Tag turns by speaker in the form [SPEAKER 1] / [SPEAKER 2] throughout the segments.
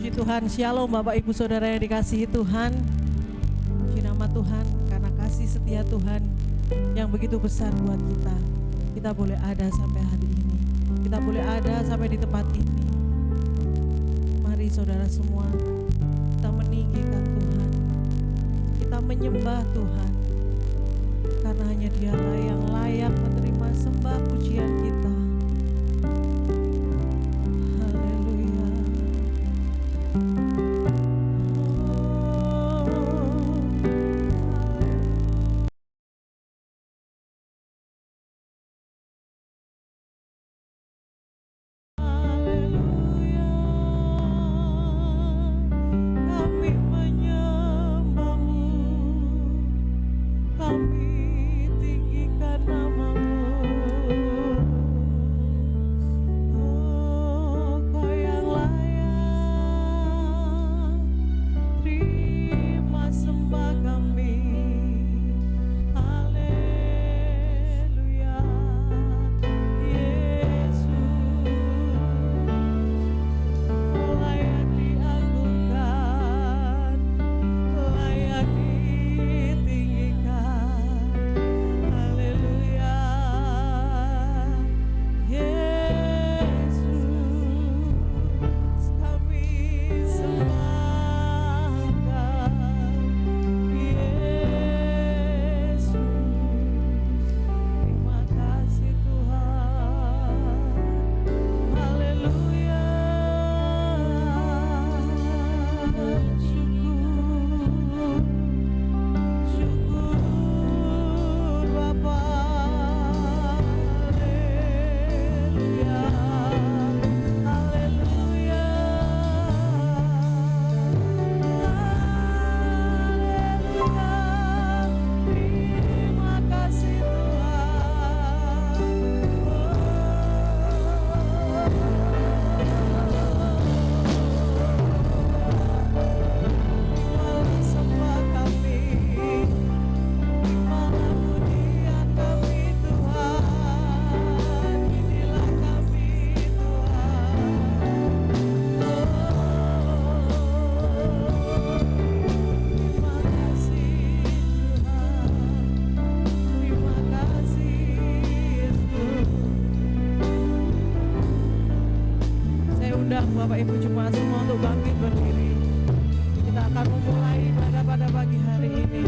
[SPEAKER 1] Puji Tuhan, Shalom Bapak Ibu Saudara yang dikasihi Tuhan. Puji nama Tuhan, karena kasih setia Tuhan yang begitu besar buat kita. Kita boleh ada sampai hari ini, kita boleh ada sampai di tempat ini. Mari saudara semua, kita meninggikan Tuhan, kita menyembah Tuhan, karena hanya Dialah yang layak menerima sembah pujian kita. Bapak Ibu jemaat semua untuk bangkit berdiri. Kita akan memulai ibadah pada pagi hari ini.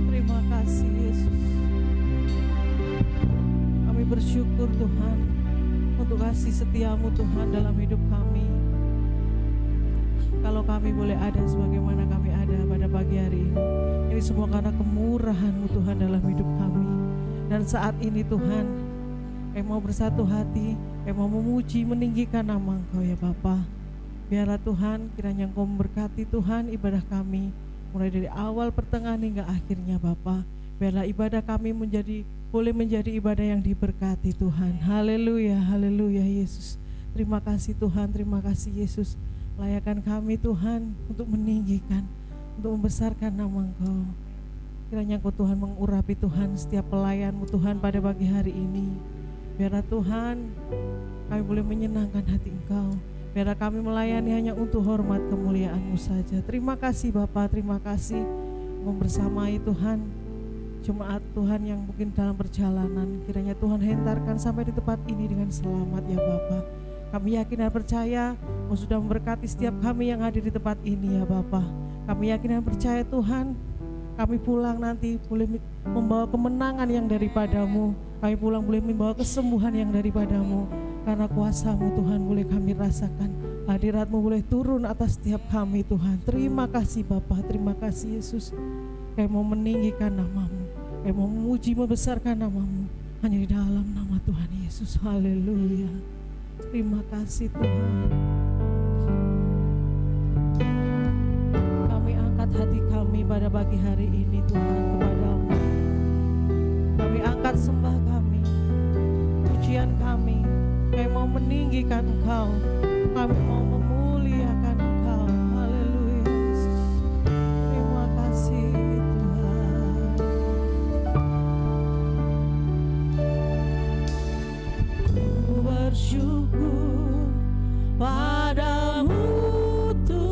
[SPEAKER 1] Terima kasih Yesus. Kami bersyukur Tuhan untuk kasih setiamu Tuhan dalam hidup kami. Kalau kami boleh ada sebagaimana kami ada pada pagi hari ini semua karena kemurahan-Mu Tuhan dalam hidup kami. Dan saat ini Tuhan, kami mau bersatu hati, kami mau memuji, meninggikan nama Engkau ya Bapa. Biarlah Tuhan, kiranya Engkau memberkati Tuhan ibadah kami, mulai dari awal, pertengahan hingga akhirnya Bapa. Biarlah ibadah kami boleh menjadi ibadah yang diberkati Tuhan. Haleluya, haleluya Yesus. Terima kasih Tuhan, terima kasih Yesus. Layakan kami Tuhan untuk meninggikan, untuk membesarkan nama Engkau. Kiranya Engkau Tuhan mengurapi Tuhan setiap pelayan-Mu Tuhan pada pagi hari ini. Biarlah Tuhan, kami boleh menyenangkan hati Engkau. Biarlah kami melayani hanya untuk hormat kemuliaan-Mu saja. Terima kasih Bapa, terima kasih membersamai Tuhan jemaat Tuhan yang mungkin dalam perjalanan. Kiranya Tuhan hentarkan sampai di tempat ini dengan selamat ya Bapa. Kami yakin dan percaya Engkau sudah memberkati setiap kami yang hadir di tempat ini ya Bapa. Kami yakin dan percaya Tuhan, kami pulang nanti boleh membawa kemenangan yang daripada-Mu. Kami pulang boleh membawa kesembuhan yang daripada-Mu. Karena kuasa-Mu Tuhan boleh kami rasakan. Hadirat-Mu boleh turun atas setiap kami Tuhan. Terima kasih Bapa, terima kasih Yesus. Kami mau meninggikan nama-Mu, kami mau memuji, membesarkan nama-Mu hanya di dalam nama Tuhan Yesus. Haleluya. Terima kasih Tuhan. Kami angkat hati kami pada pagi hari ini Tuhan kepada-Mu. Kami angkat sembah kami, pujian kami. Kami mau meninggikan Engkau, kami mau memuliakan Engkau. Haleluya Yesus. Terima kasih Tuhan. Ku bersyukur padamu Tuhan.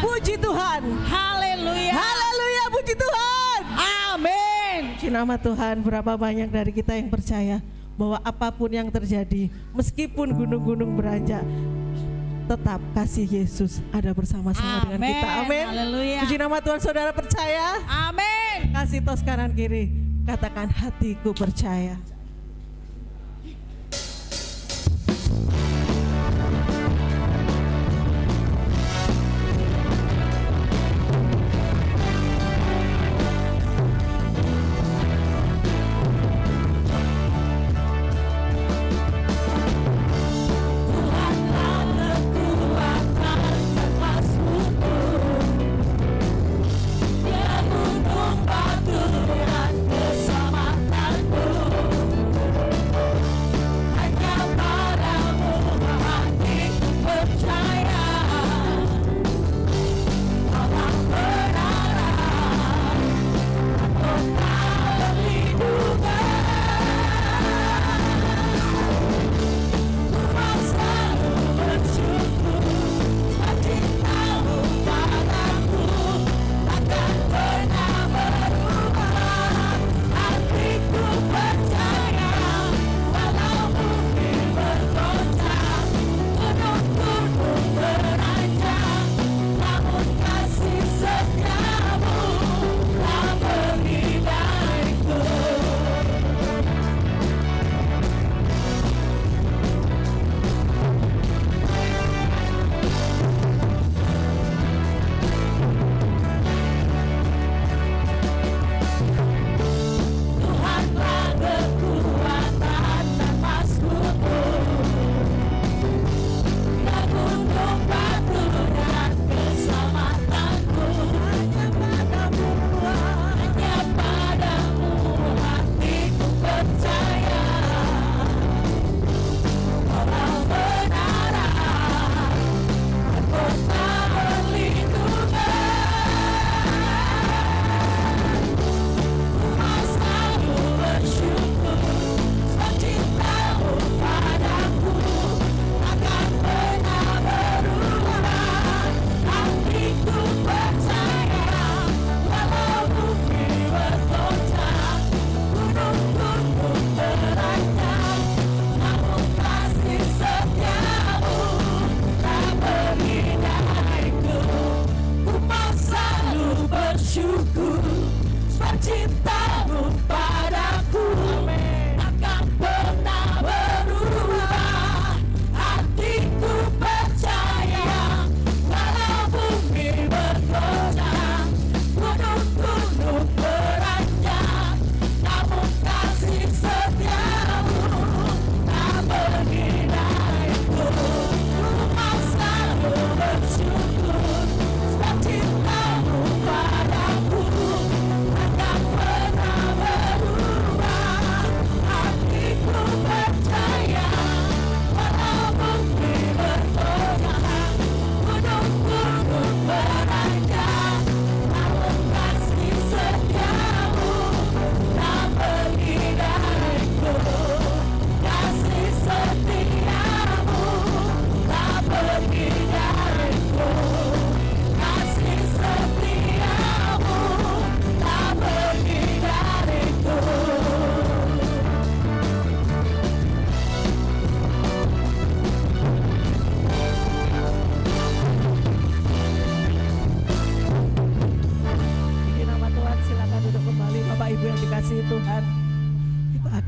[SPEAKER 1] Puji Tuhan.
[SPEAKER 2] Haleluya.
[SPEAKER 1] Haleluya, puji Tuhan.
[SPEAKER 2] Amin.
[SPEAKER 1] Puji nama Tuhan. Berapa banyak dari kita yang percaya bahwa apapun yang terjadi, meskipun gunung-gunung beranjak, tetap kasih Yesus ada bersama-sama dengan kita. Amin.
[SPEAKER 2] Haleluya.
[SPEAKER 1] Puji nama Tuhan. Saudara percaya?
[SPEAKER 2] Amin.
[SPEAKER 1] Kasih tos kanan kiri. Katakan, hatiku percaya.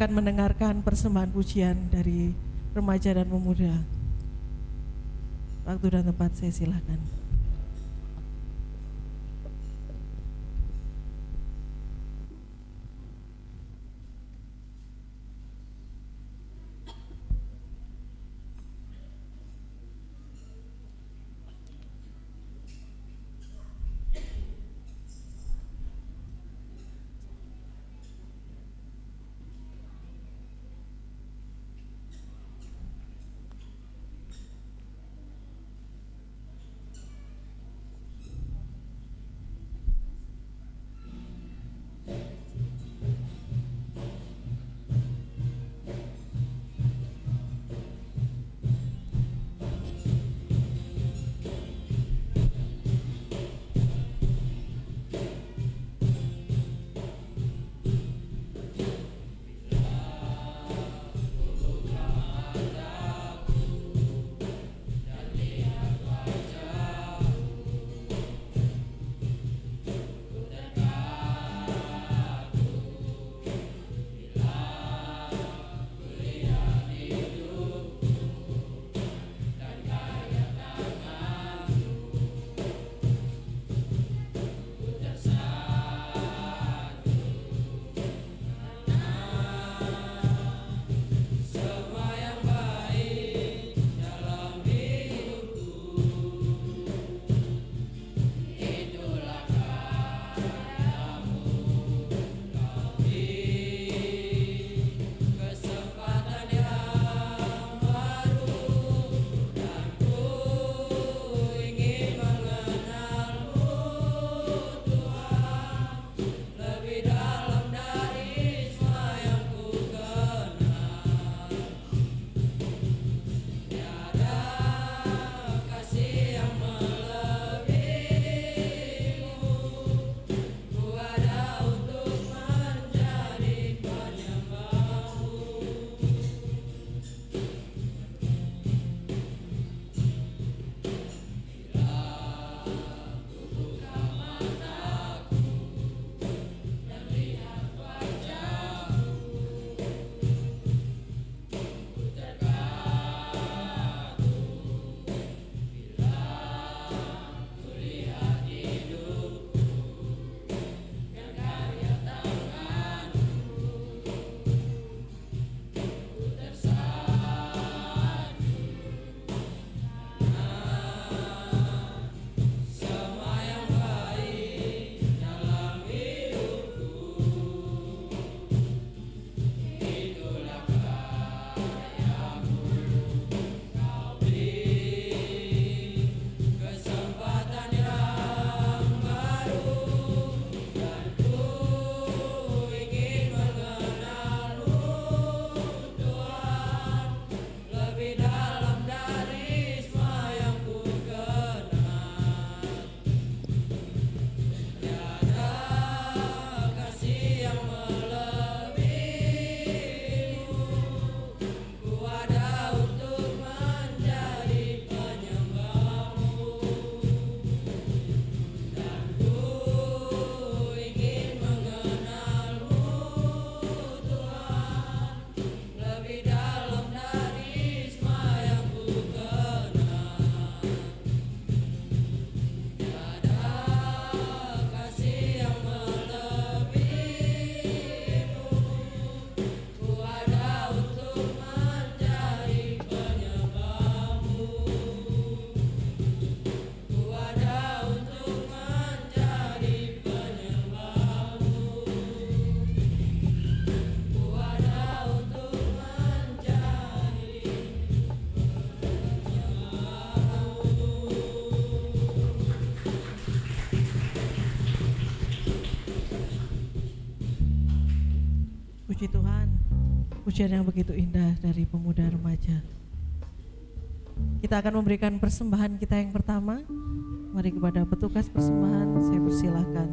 [SPEAKER 1] akan mendengarkan persembahan pujian dari remaja dan pemuda. Waktu dan tempat saya silakan. Puji Tuhan, pujian yang begitu indah dari pemuda remaja. Kita akan memberikan persembahan kita yang pertama. Mari kepada petugas persembahan, saya persilahkan.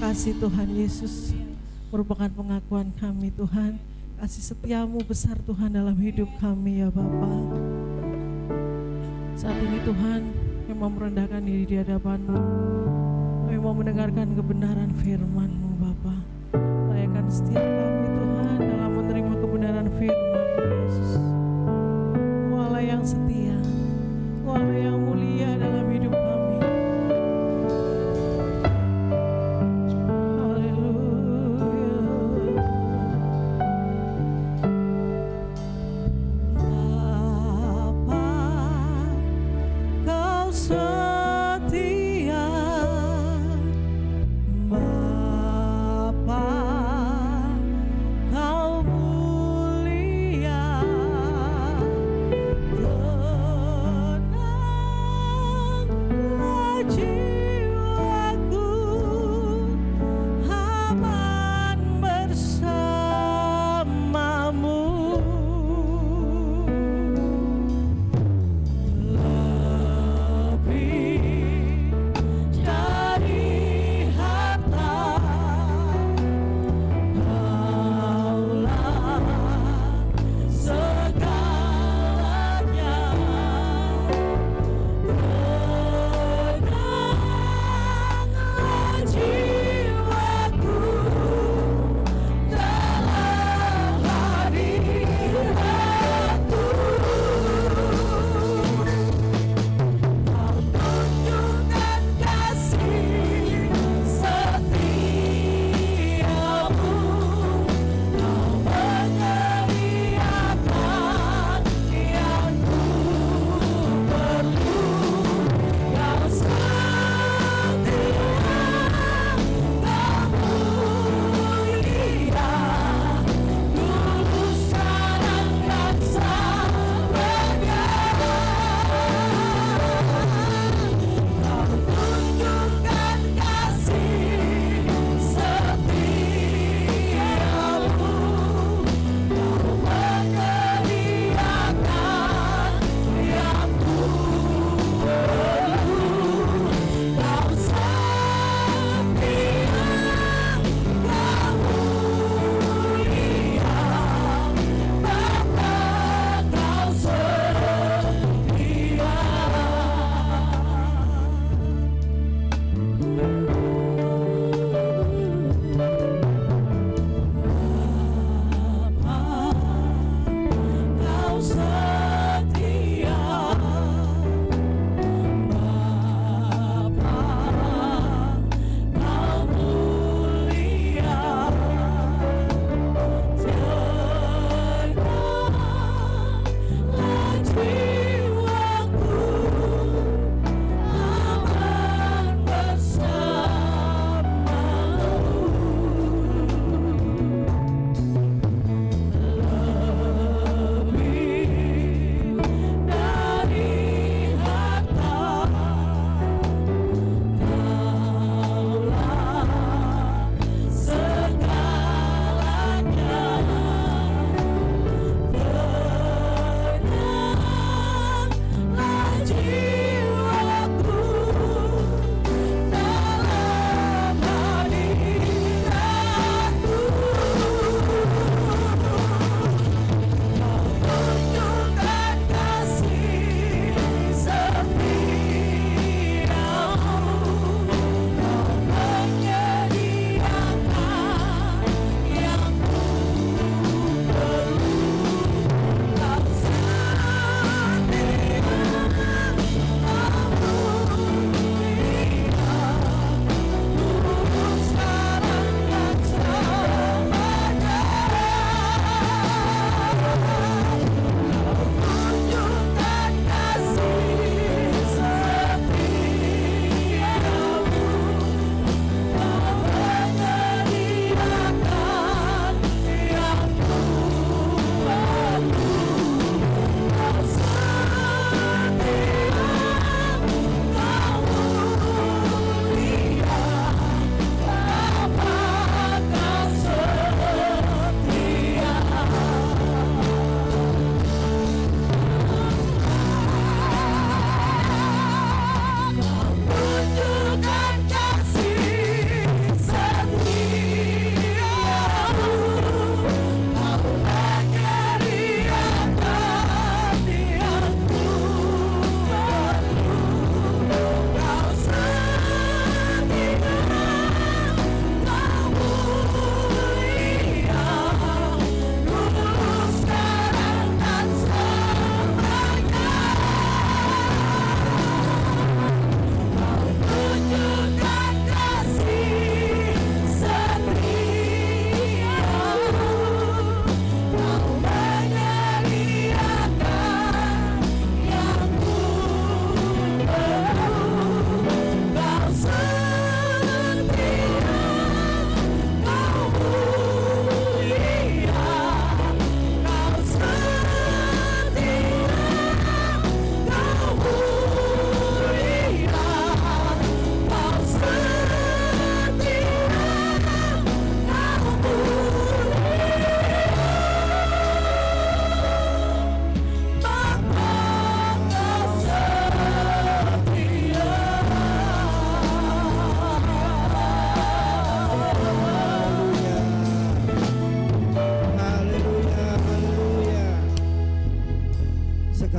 [SPEAKER 1] Kasih Tuhan Yesus merupakan pengakuan kami Tuhan. Kasih setiamu besar Tuhan dalam hidup kami ya Bapa. Saat ini Tuhan kami mau merendahkan diri di hadapan-Mu. Kami mau mendengarkan kebenaran firman-Mu Bapa. Layakan setiap kami Tuhan dalam menerima kebenaran firman-Mu Yesus. Engkau Allah yang setia, Engkau Allah yang mulia dalam hidup kami.
[SPEAKER 3] Kau mulia,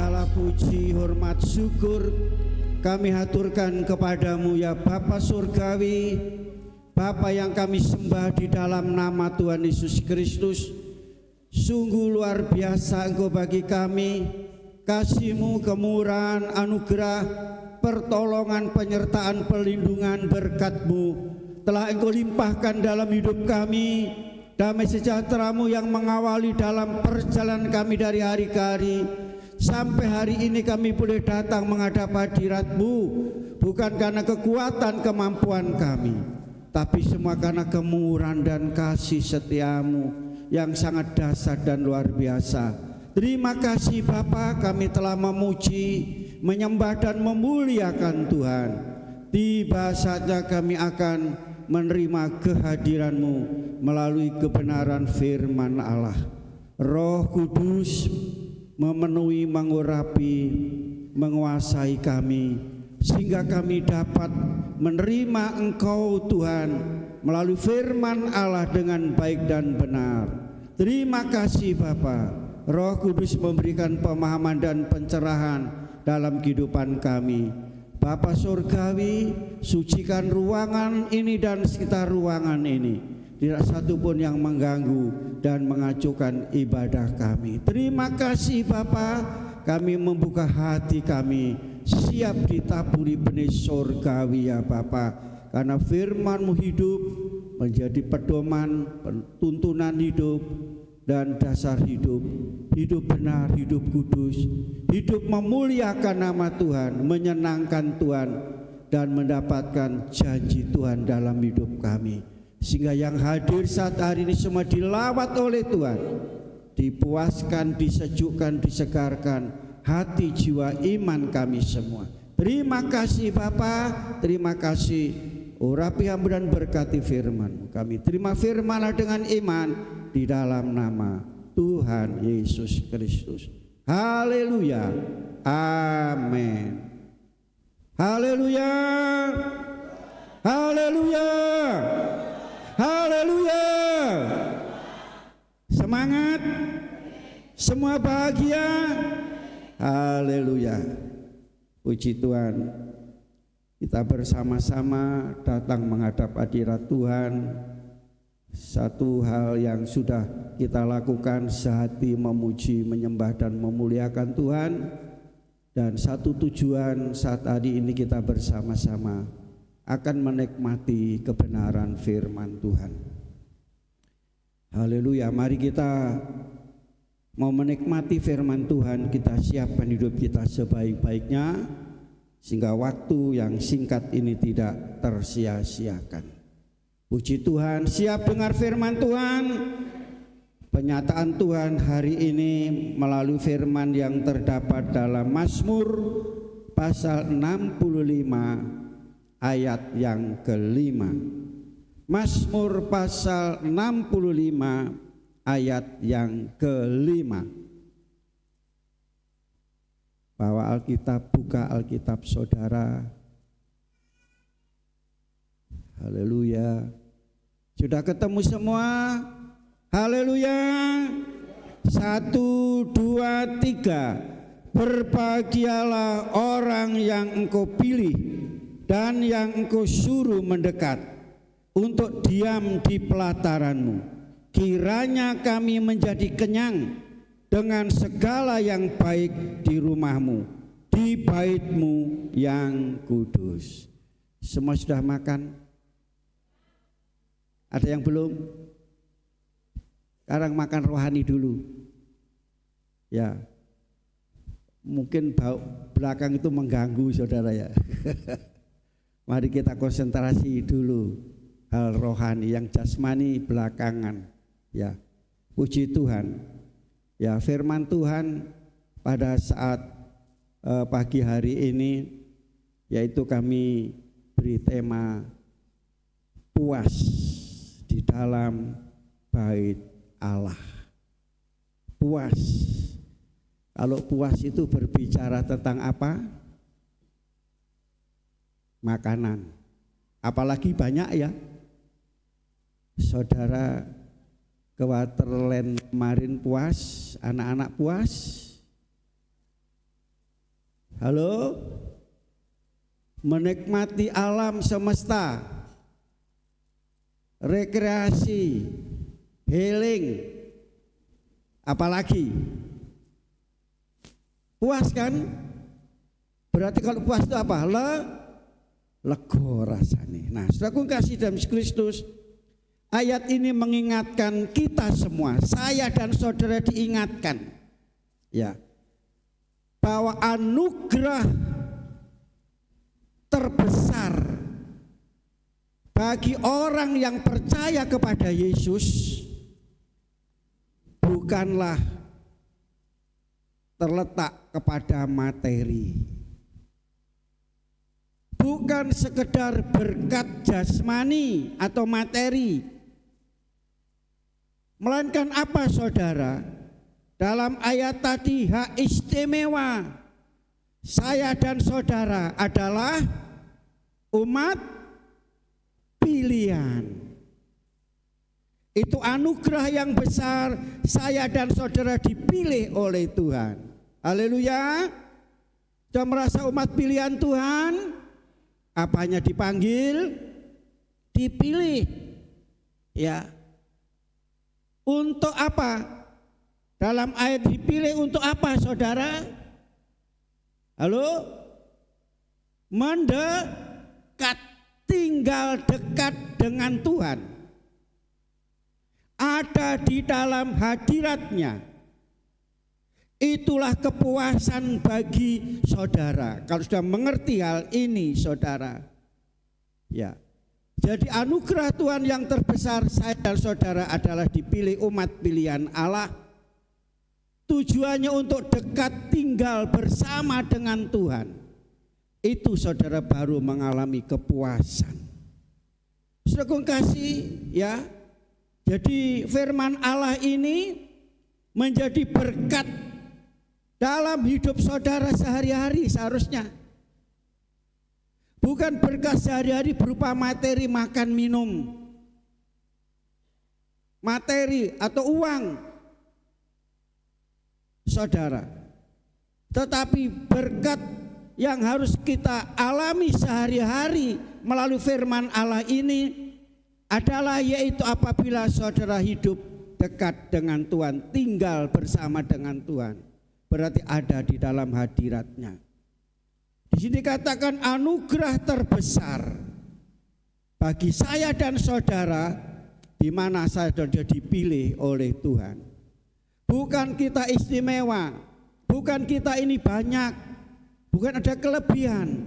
[SPEAKER 3] segala puji, hormat, syukur kami haturkan kepadamu ya Bapa Surgawi, Bapa yang kami sembah di dalam nama Tuhan Yesus Kristus. Sungguh luar biasa Engkau bagi kami, kasih-Mu, kemurahan, anugerah, pertolongan, penyertaan, perlindungan, berkat-Mu telah Engkau limpahkan dalam hidup kami. Damai sejahtera-Mu yang mengawali dalam perjalanan kami dari hari ke hari, sampai hari ini kami boleh datang menghadap hadirat-Mu, bukan karena kekuatan kemampuan kami, tapi semua karena kemurahan dan kasih setia-Mu yang sangat dahsyat dan luar biasa. Terima kasih Bapa, kami telah memuji, menyembah dan memuliakan Tuhan. Tiba saatnya kami akan menerima kehadiran-Mu melalui kebenaran firman Allah. Roh Kudus memenuhi, mengurapi, menguasai kami, sehingga kami dapat menerima Engkau Tuhan melalui firman Allah dengan baik dan benar. Terima kasih Bapa. Roh Kudus memberikan pemahaman dan pencerahan dalam kehidupan kami. Bapa Surgawi, sucikan ruangan ini dan sekitar ruangan ini, tidak satu pun yang mengganggu dan mengacaukan ibadah kami. Terima kasih Bapa, kami membuka hati kami, siap ditaburi benih surgawi ya Bapa, karena firman-Mu hidup, menjadi pedoman, tuntunan hidup dan dasar hidup. Hidup benar, hidup kudus, hidup memuliakan nama Tuhan, menyenangkan Tuhan, dan mendapatkan janji Tuhan dalam hidup kami. Sehingga yang hadir saat hari ini semua dilawat oleh Tuhan, dipuaskan, disejukkan, disegarkan hati, jiwa, iman kami semua. Terima kasih Bapa, terima kasih. Urapi hamba dan berkati firman. Kami terima firman dengan iman di dalam nama Tuhan Yesus Kristus. Haleluya. Amin. Haleluya. Haleluya. Haleluya. Semangat. Semua bahagia. Haleluya. Puji Tuhan. Kita bersama-sama datang menghadap hadirat Tuhan. Satu hal yang sudah kita lakukan sehati memuji, menyembah dan memuliakan Tuhan. Dan satu tujuan saat hari ini kita bersama-sama akan menikmati kebenaran firman Tuhan. Haleluya, mari kita mau menikmati firman Tuhan, kita siapkan hidup kita sebaik-baiknya sehingga waktu yang singkat ini tidak tersia-siakan. Puji Tuhan, siap dengar firman Tuhan. Penyataan Tuhan hari ini melalui firman yang terdapat dalam Mazmur pasal 65 ayat yang kelima. Mazmur pasal 65 ayat yang kelima. Bawa Alkitab, buka Alkitab saudara. Haleluya. Sudah ketemu semua? Haleluya. 1, 2, 3. Berbahagialah orang yang Engkau pilih dan yang Engkau suruh mendekat untuk diam di pelataran-Mu. Kiranya kami menjadi kenyang dengan segala yang baik di rumah-Mu, di bait-Mu yang kudus. Semua sudah makan? Ada yang belum? Sekarang makan rohani dulu. Ya, mungkin bau belakang itu mengganggu saudara ya. Mari kita konsentrasi dulu hal rohani, yang jasmani belakangan. Ya, puji Tuhan. Ya, firman Tuhan pada saat pagi hari ini, yaitu kami beri tema puas di dalam bait Allah. Puas. Kalau puas itu berbicara tentang apa? Makanan. Apalagi banyak ya. Saudara ke Waterland kemarin puas, anak-anak puas. Halo? Menikmati alam semesta, rekreasi, healing, apalagi? Puas kan? Berarti kalau puas itu apa? Lego rasanya. Nah, saudaraku kasih dalam Kristus, ayat ini mengingatkan kita semua, saya dan saudara diingatkan, ya, bahwa anugerah terbesar bagi orang yang percaya kepada Yesus bukanlah terletak kepada materi. Bukan sekedar berkat jasmani atau materi, melainkan apa saudara? Dalam ayat tadi, hak istimewa saya dan saudara adalah umat pilihan. Itu anugerah yang besar, saya dan saudara dipilih oleh Tuhan. Haleluya. Sudah merasa umat pilihan Tuhan? Apanya dipanggil? Dipilih. Ya. Untuk apa? Dalam ayat dipilih untuk apa saudara? Halo? Mendekat, tinggal dekat dengan Tuhan. Ada di dalam hadiratnya. Itulah kepuasan bagi saudara. Kalau sudah mengerti hal ini saudara, ya. Jadi anugerah Tuhan yang terbesar, saya dan saudara adalah dipilih umat pilihan Allah. Tujuannya untuk dekat tinggal bersama dengan Tuhan. Itu saudara baru mengalami kepuasan. Saudara kasih, ya. Jadi firman Allah ini menjadi berkat dalam hidup saudara sehari-hari seharusnya. Bukan berkat sehari-hari berupa materi makan minum, materi atau uang saudara. Tetapi berkat yang harus kita alami sehari-hari melalui firman Allah ini adalah yaitu apabila saudara hidup dekat dengan Tuhan, tinggal bersama dengan Tuhan. Berarti ada di dalam hadiratnya. Di sini dikatakan anugerah terbesar bagi saya dan saudara, di mana saya sudah dipilih oleh Tuhan. Bukan kita istimewa, bukan kita ini banyak, bukan ada kelebihan,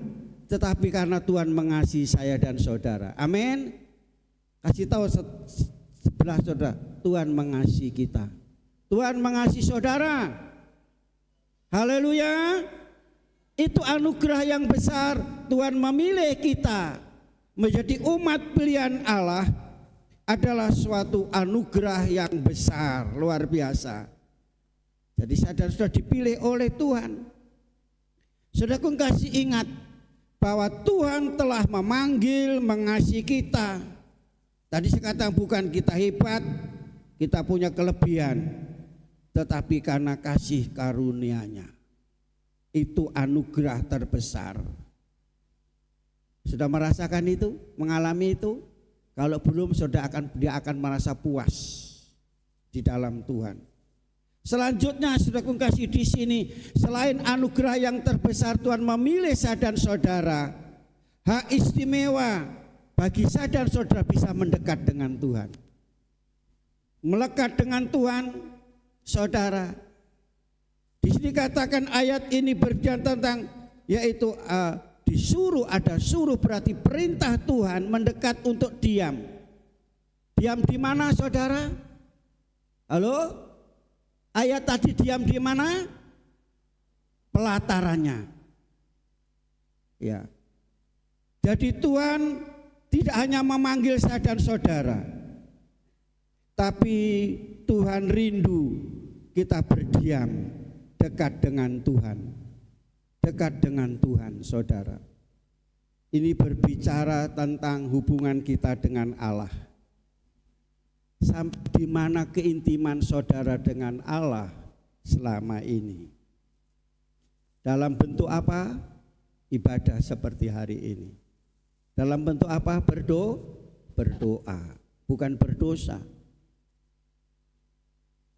[SPEAKER 3] tetapi karena Tuhan mengasihi saya dan saudara. Amin. Kasih tahu sebelah saudara, Tuhan mengasihi kita. Tuhan mengasihi saudara. Haleluya. Itu anugerah yang besar. Tuhan memilih kita menjadi umat pilihan Allah adalah suatu anugerah yang besar, luar biasa. Jadi saudara sudah dipilih oleh Tuhan. Saudaraku kasih ingat bahwa Tuhan telah memanggil, mengasihi kita. Tadi saya katakan bukan kita hebat, kita punya kelebihan, tetapi karena kasih karunia-Nya. Itu anugerah terbesar. Sudah merasakan itu, mengalami itu? Kalau belum, dia akan merasa puas di dalam Tuhan. Selanjutnya sudah kasih di sini, selain anugerah yang terbesar, Tuhan memilih saya dan saudara, hak istimewa bagi saya dan saudara bisa mendekat dengan Tuhan. Melekat dengan Tuhan, saudara. Di sini katakan ayat ini berbicara tentang yaitu disuruh, ada suruh berarti perintah Tuhan mendekat untuk diam. Diam di mana saudara? Halo? Ayat tadi diam di mana? Pelatarannya. Ya. Jadi Tuhan tidak hanya memanggil saya dan saudara, tapi Tuhan rindu kita berdiam dekat dengan Tuhan. Dekat dengan Tuhan, saudara. Ini berbicara tentang hubungan kita dengan Allah. Sampai di mana keintiman saudara dengan Allah selama ini. Dalam bentuk apa? Ibadah seperti hari ini. Dalam bentuk apa? Berdoa, bukan berdosa.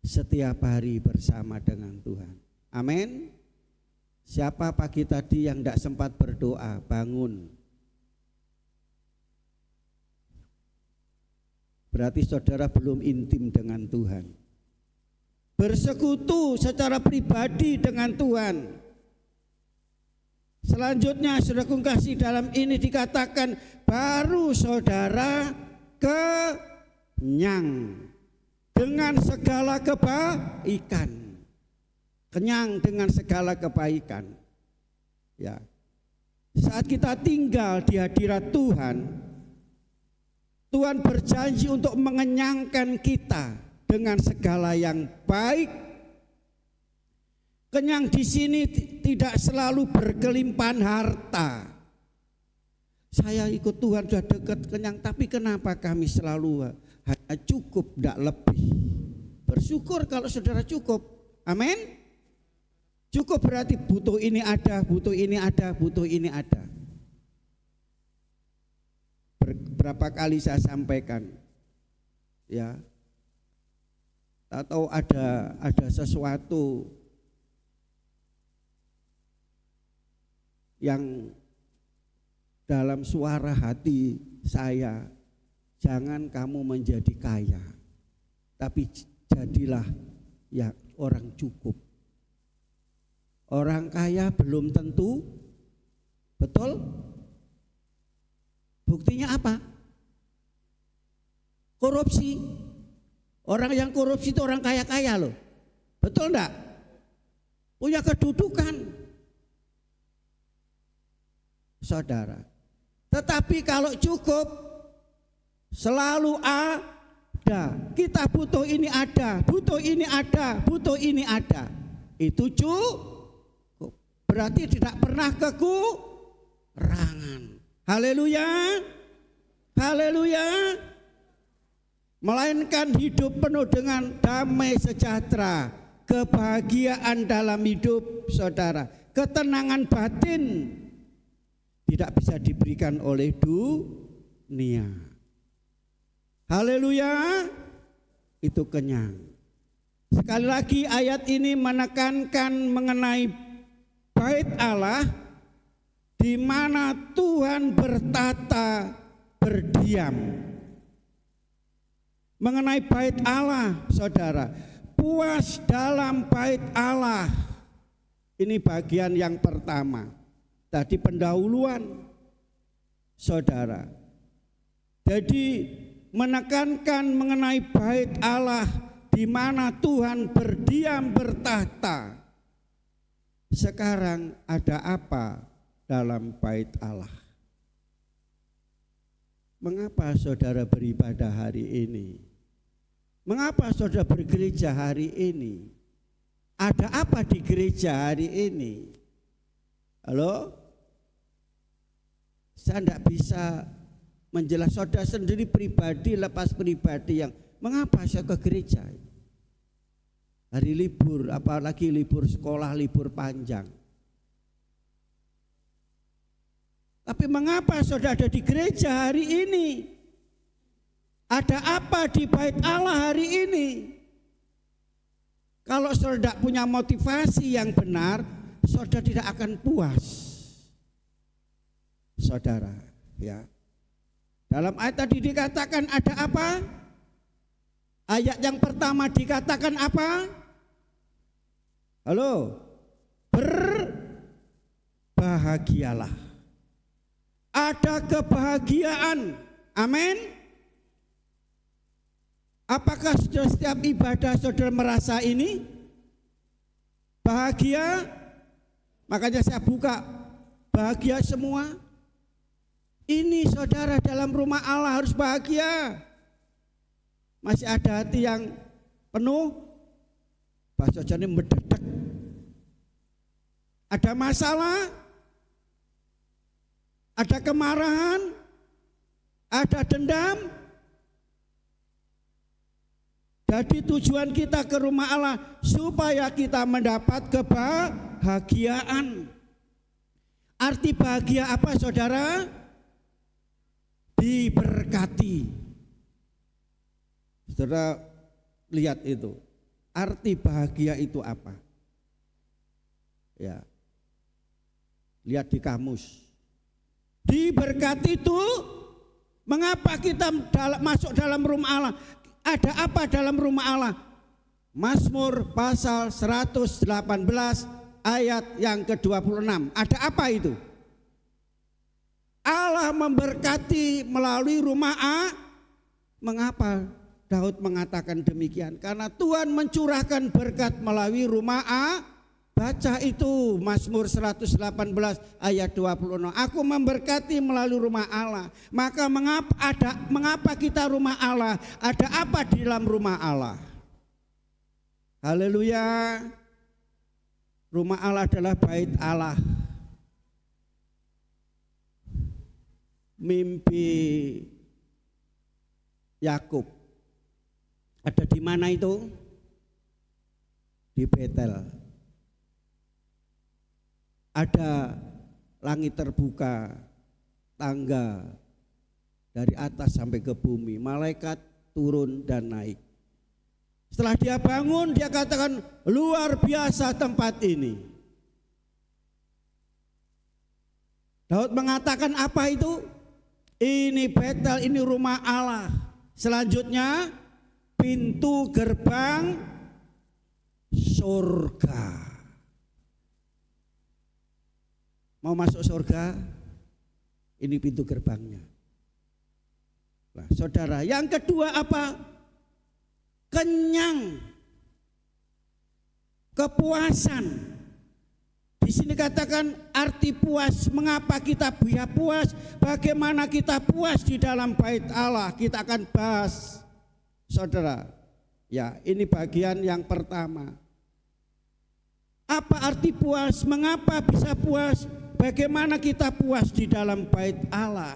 [SPEAKER 3] Setiap hari bersama dengan Tuhan. Amin. Siapa pagi tadi yang tidak sempat berdoa? Bangun. Berarti saudara belum intim dengan Tuhan. Bersekutu secara pribadi dengan Tuhan. Selanjutnya saudara kasih, dalam ini dikatakan baru saudara kenyang dengan segala kebaikan. Kenyang dengan segala kebaikan. Ya. Saat kita tinggal di hadirat Tuhan, Tuhan berjanji untuk mengenyangkan kita dengan segala yang baik. Kenyang di sini tidak selalu berkelimpahan harta. Saya ikut Tuhan sudah dekat kenyang, tapi kenapa kami selalu hanya cukup, tidak lebih? Bersyukur kalau saudara cukup. Amin. Cukup berarti butuh ini ada, butuh ini ada, butuh ini ada. Berapa kali saya sampaikan, ya, atau ada sesuatu yang dalam suara hati saya, jangan kamu menjadi kaya, tapi jadilah ya orang cukup. Orang kaya belum tentu, betul? Buktinya apa? Korupsi. Orang yang korupsi itu orang kaya-kaya loh. Betul enggak? Punya kedudukan. Saudara. Tetapi kalau cukup selalu ada. Kita butuh ini ada, butuh ini ada, butuh ini ada. Itu cukup. Berarti tidak pernah kekurangan. Haleluya. Haleluya. Melainkan hidup penuh dengan damai sejahtera, kebahagiaan dalam hidup saudara, ketenangan batin tidak bisa diberikan oleh dunia. Haleluya. Itu kenyang. Sekali lagi ayat ini menekankan mengenai bait Allah di mana Tuhan bertata berdiam. Mengenai bait Allah, saudara, puas dalam bait Allah. Ini bagian yang pertama. Tadi pendahuluan, saudara. Jadi menekankan mengenai bait Allah di mana Tuhan berdiam bertahta. Sekarang ada apa dalam bait Allah? Mengapa saudara beribadah hari ini? Mengapa saudara bergereja hari ini? Ada apa di gereja hari ini? Halo? Saya tidak bisa menjelaskan, saudara sendiri pribadi, lepas pribadi yang mengapa saya ke gereja? Hari libur, apalagi libur sekolah, libur panjang. Tapi mengapa saudara ada di gereja hari ini? Ada apa di bait Allah hari ini? Kalau saudara tidak punya motivasi yang benar, saudara tidak akan puas. Saudara, ya. Dalam ayat tadi dikatakan ada apa? Ayat yang pertama dikatakan apa? Halo? Berbahagialah. Ada kebahagiaan. Amin. Apakah setiap ibadah saudara merasa ini bahagia? Makanya saya buka bahagia semua. Ini saudara dalam rumah Allah harus bahagia. Masih ada hati yang penuh, bahasa Jawa mendadak. Ada masalah, ada kemarahan, ada dendam. Jadi tujuan kita ke rumah Allah supaya kita mendapat kebahagiaan. Arti bahagia apa saudara? Diberkati. Saudara lihat itu. Arti bahagia itu apa? Ya. Lihat di kamus. Diberkati itu mengapa kita masuk dalam rumah Allah? Ada apa dalam rumah Allah? Mazmur pasal 118 ayat yang ke-26. Ada apa itu? Allah memberkati melalui rumah Allah. Mengapa Daud mengatakan demikian? Karena Tuhan mencurahkan berkat melalui rumah Allah. Baca itu Mazmur 118 ayat 26. Aku memberkati melalui rumah Allah. Maka mengapa kita rumah Allah? Ada apa di dalam rumah Allah? Haleluya. Rumah Allah adalah bait Allah. Mimpi Yakub ada di mana itu? Di Betel. Ada langit terbuka, tangga dari atas sampai ke bumi, malaikat turun dan naik. Setelah dia bangun, dia katakan luar biasa tempat ini. Daud mengatakan apa itu? Ini Betel, ini rumah Allah. Selanjutnya pintu gerbang surga. Mau masuk surga? Ini pintu gerbangnya. Nah, saudara, yang kedua apa? Kenyang, kepuasan. Di sini katakan arti puas. Mengapa kita bisa puas? Bagaimana kita puas di dalam bait Allah? Kita akan bahas, saudara. Ya, ini bagian yang pertama. Apa arti puas? Mengapa bisa puas? Bagaimana kita puas di dalam bait Allah?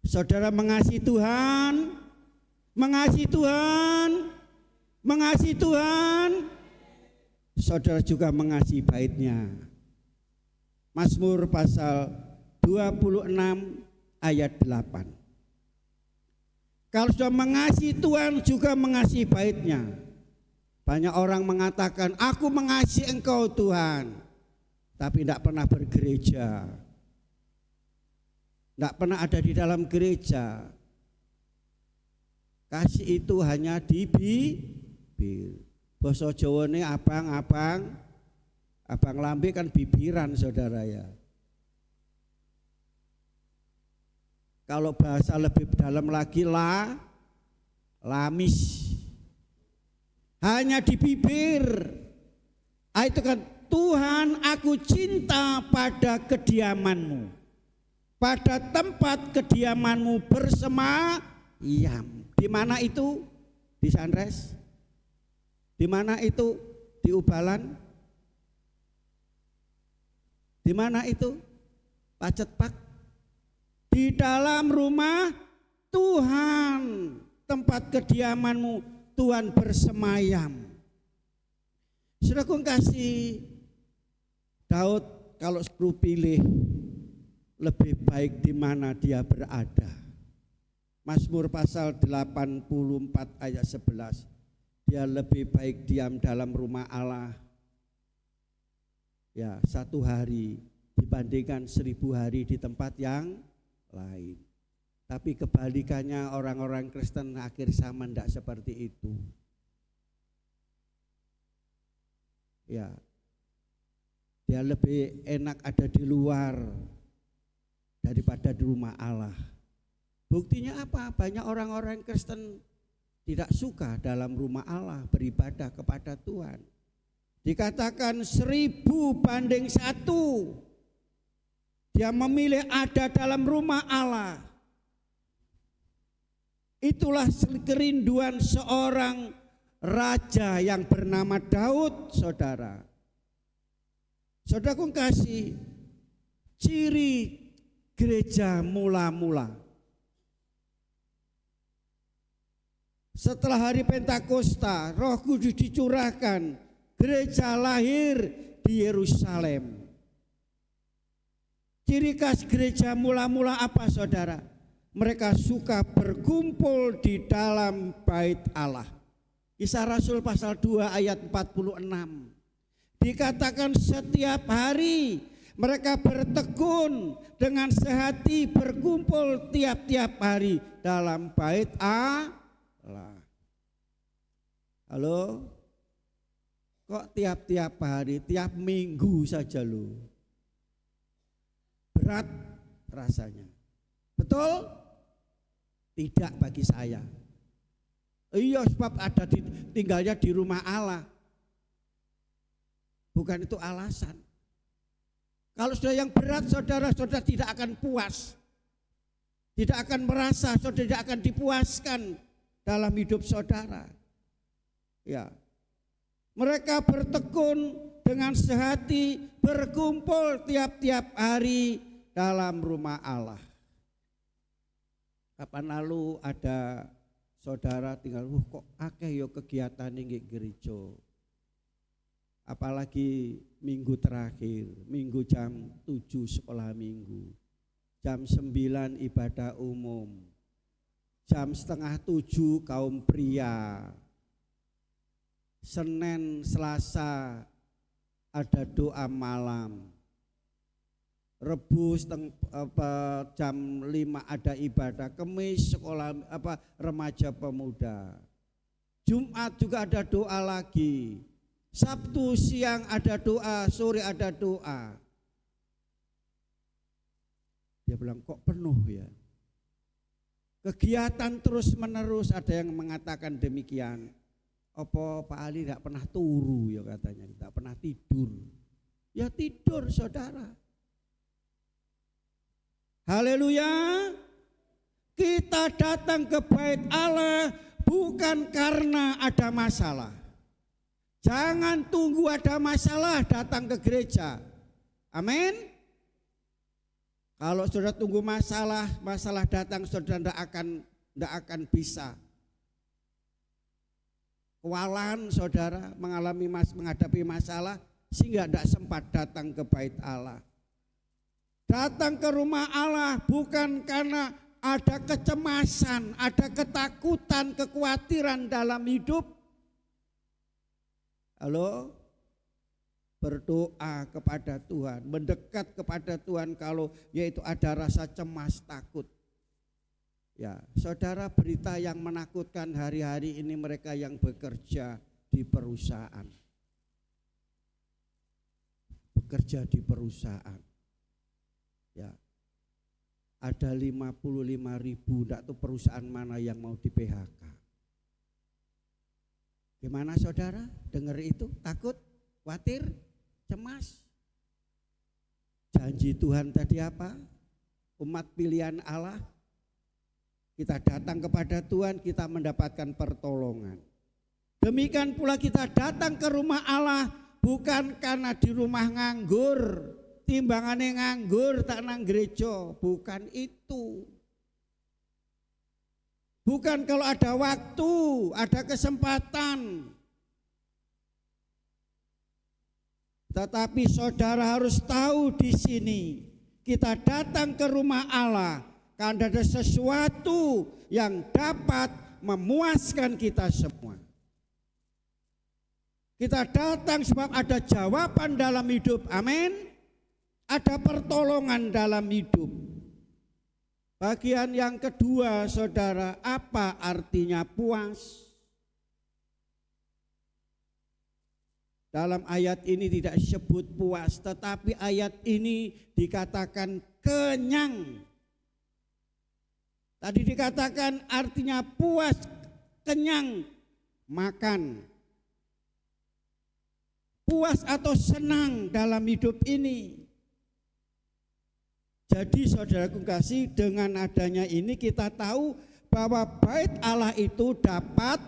[SPEAKER 3] Saudara mengasihi Tuhan, mengasihi Tuhan, mengasihi Tuhan. Saudara juga mengasihi baitnya. Mazmur pasal 26 ayat 8. Kalau sudah mengasihi Tuhan juga mengasihi baitnya. Banyak orang mengatakan, aku mengasihi Engkau Tuhan, tapi tidak pernah bergereja, tidak pernah ada di dalam gereja. Kasih itu hanya di bibir. Basa Jawane abang lambe kan bibiran saudara ya. Kalau bahasa lebih dalam lagi lamis. Hanya di bibir. Itu kan Tuhan, aku cinta pada kediaman-Mu. Pada tempat kediaman-Mu bersemayam. Di mana itu? Di Sunrise? Di mana itu? Di Ubalan? Di mana itu? Pacet Pak? Di dalam rumah Tuhan, tempat kediaman-Mu, Tuhan bersemayam. Saudaraku kasih, Daud kalau suruh pilih lebih baik di mana dia berada. Mazmur pasal 84 ayat 11. Dia lebih baik diam dalam rumah Allah ya 1 hari dibandingkan 1000 hari di tempat yang lain. Tapi kebalikannya orang-orang Kristen akhir zaman tidak seperti itu. Ya, dia lebih enak ada di luar daripada di rumah Allah. Buktinya apa? Banyak orang-orang Kristen tidak suka dalam rumah Allah beribadah kepada Tuhan. Dikatakan 1000 banding 1. Dia memilih ada dalam rumah Allah. Itulah kerinduan seorang raja yang bernama Daud, saudara. Saudaraku kasih, ciri gereja mula-mula. Setelah hari Pentakosta, Roh Kudus dicurahkan, gereja lahir di Yerusalem. Ciri khas gereja mula-mula apa saudara? Mereka suka berkumpul di dalam bait Allah. Kisah Rasul pasal 2 ayat 46. Dikatakan setiap hari mereka bertekun dengan sehati berkumpul tiap-tiap hari dalam bait Allah. Halo? Kok tiap-tiap hari, tiap minggu saja loh? Berat rasanya. Betul? Tidak bagi saya. Iya, sebab tinggalnya di rumah Allah. Bukan itu alasan. Kalau sudah yang berat, saudara-saudara tidak akan puas. Tidak akan merasa, saudara tidak akan dipuaskan dalam hidup saudara. Ya. Mereka bertekun dengan sehati, berkumpul tiap-tiap hari dalam rumah Allah. Kapan lalu ada saudara tinggal, kok akeh yo kegiatan ini gereja. Apalagi minggu terakhir, minggu jam 7 sekolah minggu, jam 9 ibadah umum, jam setengah 7 kaum pria, Senin Selasa ada doa malam, Rebu jam 5 ada ibadah, Kamis sekolah remaja pemuda, Jumat juga ada doa lagi, Sabtu siang ada doa, sore ada doa. Dia bilang kok penuh ya. Kegiatan terus menerus, ada yang mengatakan demikian. Apa Pak Ali tidak pernah turu ya katanya, tidak pernah tidur. Ya tidur saudara. Haleluya. Kita datang ke bait Allah bukan karena ada masalah. Jangan tunggu ada masalah datang ke gereja. Amin. Kalau saudara tunggu masalah datang, saudara tidak akan bisa. Kewalahan saudara menghadapi masalah sehingga tidak sempat datang ke bait Allah. Datang ke rumah Allah bukan karena ada kecemasan, ada ketakutan, kekhawatiran dalam hidup. Halo, berdoa kepada Tuhan, mendekat kepada Tuhan kalau yaitu ada rasa cemas, takut. Ya, saudara, berita yang menakutkan hari-hari ini mereka yang bekerja di perusahaan. Bekerja di perusahaan. Ya. Ada 55.000, enggak tahu perusahaan mana yang mau di PHK. Gimana saudara? Dengar itu takut, khawatir, cemas. Janji Tuhan tadi apa? Umat pilihan Allah, kita datang kepada Tuhan, kita mendapatkan pertolongan. Demikian pula kita datang ke rumah Allah bukan karena di rumah nganggur, timbangannya nganggur tak nang gereja, bukan itu. Bukan kalau ada waktu, ada kesempatan. Tetapi saudara harus tahu di sini, kita datang ke rumah Allah karena ada sesuatu yang dapat memuaskan kita semua. Kita datang sebab ada jawaban dalam hidup, amin. Ada pertolongan dalam hidup. Bagian yang kedua saudara, apa artinya puas? Dalam ayat ini tidak disebut puas, tetapi ayat ini dikatakan kenyang. Tadi dikatakan artinya puas, kenyang, makan. Puas atau senang dalam hidup ini. Jadi saudaraku kasih, dengan adanya ini kita tahu bahwa bait Allah itu dapat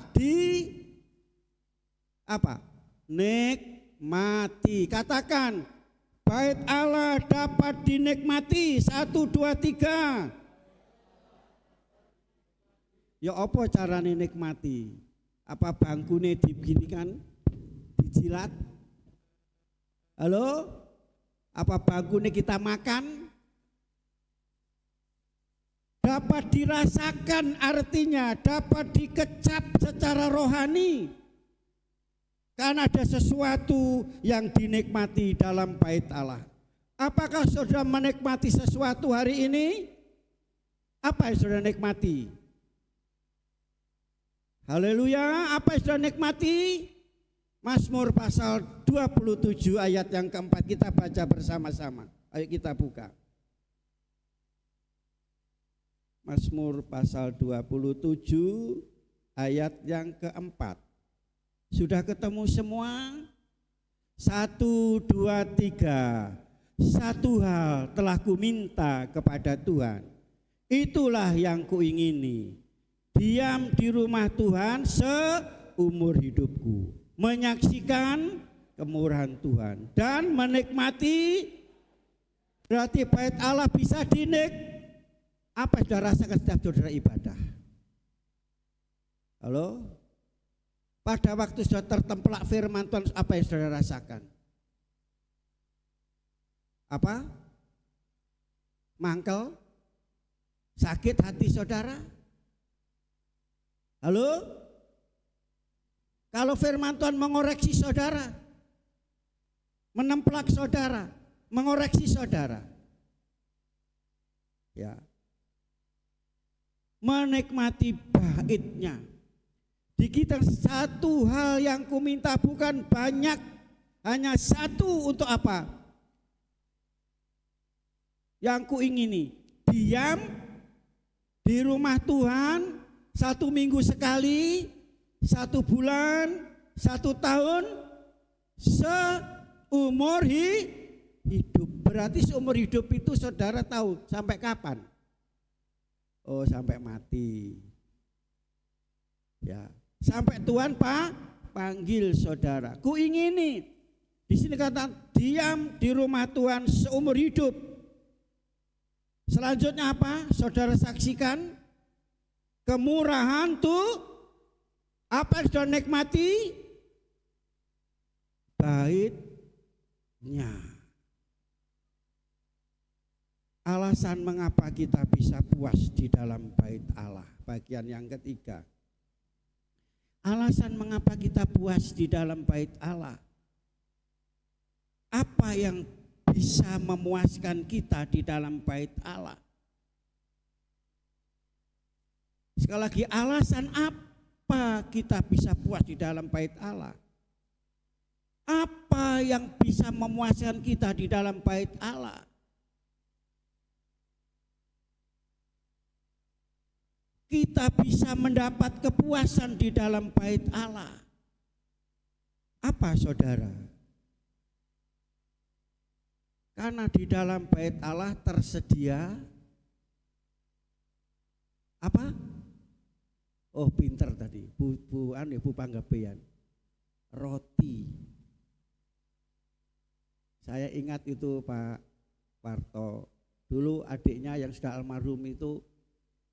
[SPEAKER 3] nikmati. Katakan, bait Allah dapat dinikmati. 1, 2, 3. Ya apa carane nikmati? Apa bangkune diginikan? Dijilat? Halo? Apa bangkune kita makan? Dapat dirasakan, artinya dapat dikecap secara rohani. Karena ada sesuatu yang dinikmati dalam bait Allah. Apakah saudara menikmati sesuatu hari ini? Apa yang saudara nikmati? Haleluya, apa yang saudara nikmati? Mazmur pasal 27 ayat yang keempat, kita baca bersama-sama. Ayo kita buka. Mazmur pasal 27 ayat yang keempat. Sudah ketemu semua? 1, 2, 3. Satu hal telah kuminta kepada Tuhan, itulah yang kuingini, diam di rumah Tuhan seumur hidupku, menyaksikan kemurahan Tuhan dan menikmati. Berarti bait Allah bisa apa yang saudara rasakan setiap saudara ibadah? Halo? Pada waktu sudah tertemplak firman Tuhan, apa yang saudara rasakan? Apa? Mangkel? Sakit hati saudara? Halo? Kalau firman Tuhan mengoreksi saudara, menemplak saudara, mengoreksi saudara, ya, menikmati baitnya. Di kita satu hal yang kuminta, bukan banyak, hanya satu. Untuk apa? Yang kuingini, diam di rumah Tuhan 1 minggu sekali, 1 bulan, 1 tahun, seumur hidup. Berarti seumur hidup itu saudara tahu sampai kapan? Oh, sampai mati. Ya, sampai Tuhan panggil saudara. Kuingini. Di sini kata diam di rumah Tuhan seumur hidup. Selanjutnya apa? Saudara saksikan kemurahan tuh. Apa yang saudara nikmati? Baitnya. Alasan mengapa kita bisa puas di dalam bait Allah. Bagian yang ketiga. Alasan mengapa kita puas di dalam bait Allah. Apa yang bisa memuaskan kita di dalam bait Allah? Sekali lagi, alasan apa kita bisa puas di dalam bait Allah? Apa yang bisa memuaskan kita di dalam bait Allah? Kita bisa mendapat kepuasan di dalam bait Allah. Apa saudara? Karena di dalam bait Allah tersedia apa? Oh, pinter tadi, Bu Panggabean. Roti. Saya ingat itu Pak Parto. Dulu adiknya yang sudah almarhum itu,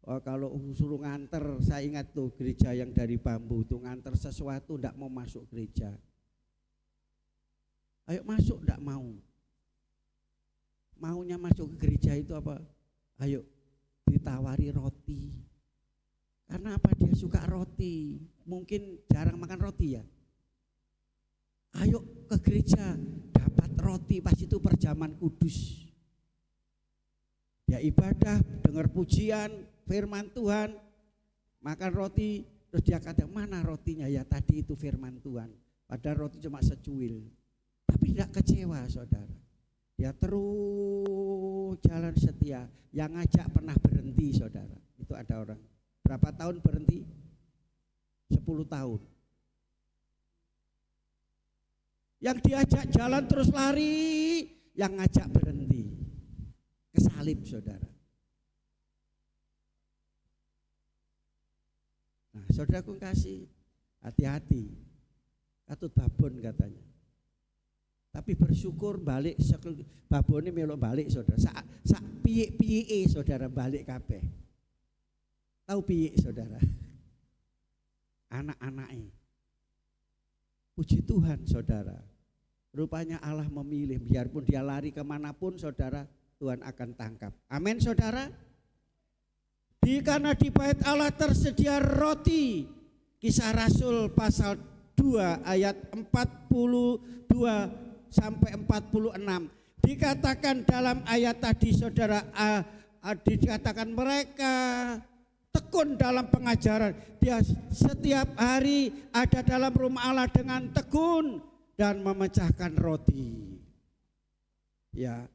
[SPEAKER 3] kalau suruh nganter, saya ingat tuh gereja yang dari bambu tuh, nganter sesuatu enggak mau masuk gereja. Ayo masuk, enggak mau. Maunya masuk ke gereja itu apa? Ayo ditawari roti. Karena apa? Dia suka roti. Mungkin jarang makan roti ya. Ayo ke gereja, dapat roti, pas itu perjamuan kudus. Dia ibadah, dengar pujian, firman Tuhan, makan roti, terus dia kata, mana rotinya? Ya tadi itu firman Tuhan. Padahal roti cuma secuil. Tapi tidak kecewa saudara. Dia terus jalan setia. Yang ngajak pernah berhenti saudara. Itu ada orang. Berapa tahun berhenti? 10 tahun. Yang diajak jalan terus lari, yang ngajak berhenti. Kesalib saudara. Nah, saudaraku kasih, hati-hati. Katut babon katanya. Tapi bersyukur balik, babonnya melok balik saudara. Sak piye saudara balik kabeh. Tahu piye saudara? Anak-anaknya. Puji Tuhan saudara. Rupanya Allah memilih, biarpun dia lari kemanapun saudara, Tuhan akan tangkap. Amin saudara. Karena di bait Allah tersedia roti. Kisah Rasul pasal 2 ayat 42 sampai 46. Dikatakan dalam ayat tadi saudara, dikatakan mereka tekun dalam pengajaran. Dia setiap hari ada dalam rumah Allah dengan tekun dan memecahkan roti. Ya,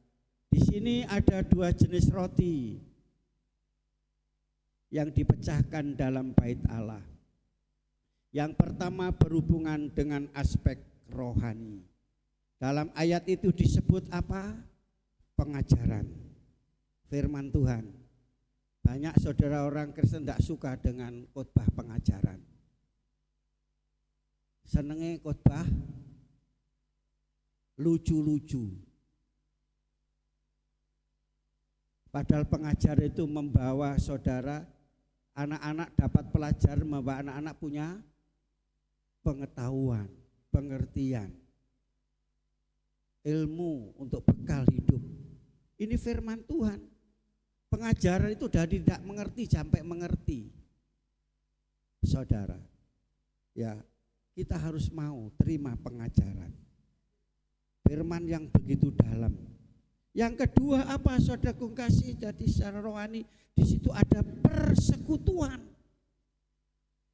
[SPEAKER 3] di sini ada 2 jenis roti yang dipecahkan dalam bait Allah. Yang pertama berhubungan dengan aspek rohani. Dalam ayat itu disebut apa? Pengajaran firman Tuhan. Banyak saudara orang Kristen tidak suka dengan khotbah pengajaran. Senengnya khotbah lucu-lucu. Padahal pengajar itu membawa saudara, anak-anak dapat pelajaran, membawa anak-anak punya pengetahuan, pengertian, ilmu untuk bekal hidup. Ini firman Tuhan. Pengajaran itu dari tidak mengerti sampai mengerti. Saudara, ya kita harus mau terima pengajaran. Firman yang begitu dalam. Yang kedua apa saudaraku kasih, jadi secara rohani di situ ada persekutuan.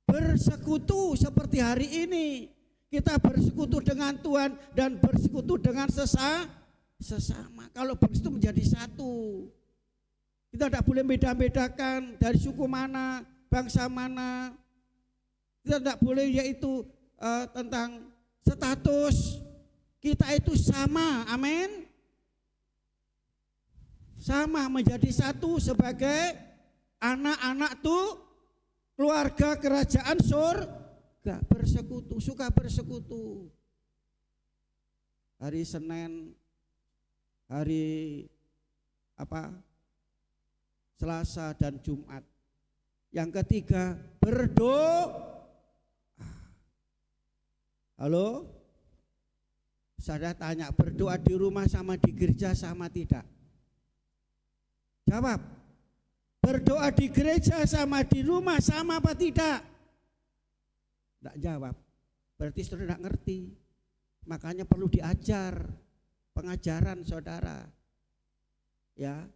[SPEAKER 3] Bersekutu seperti hari ini. Kita bersekutu dengan Tuhan dan bersekutu dengan sesama. Kalau bersekutu menjadi satu. Kita tidak boleh beda-bedakan dari suku mana, bangsa mana. Kita tidak boleh yaitu tentang status. Kita itu sama, amin. Sama menjadi satu sebagai anak-anak tuh keluarga kerajaan surga, bersekutu, suka bersekutu. Hari Senin, hari Selasa dan Jumat. Yang ketiga berdoa. Halo? Saya tanya, berdoa di rumah sama di gereja sama tidak? Jawab. Berdoa di gereja sama di rumah sama apa tidak? Tidak jawab. Berarti saudara tidak ngerti. Makanya perlu diajar pengajaran saudara. Ya.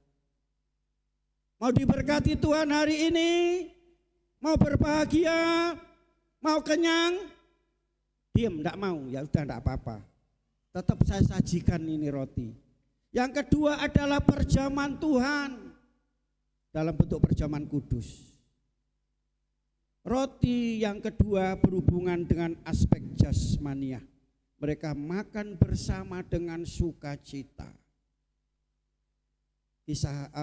[SPEAKER 3] Mau diberkati Tuhan hari ini, mau berbahagia, mau kenyang, diam, tidak mau, ya sudah tidak apa-apa. Tetap saya sajikan ini roti. Yang kedua adalah perjamuan Tuhan dalam bentuk perjamuan kudus. Roti yang kedua berhubungan dengan aspek jasmaniah. Mereka makan bersama dengan sukacita. Kisah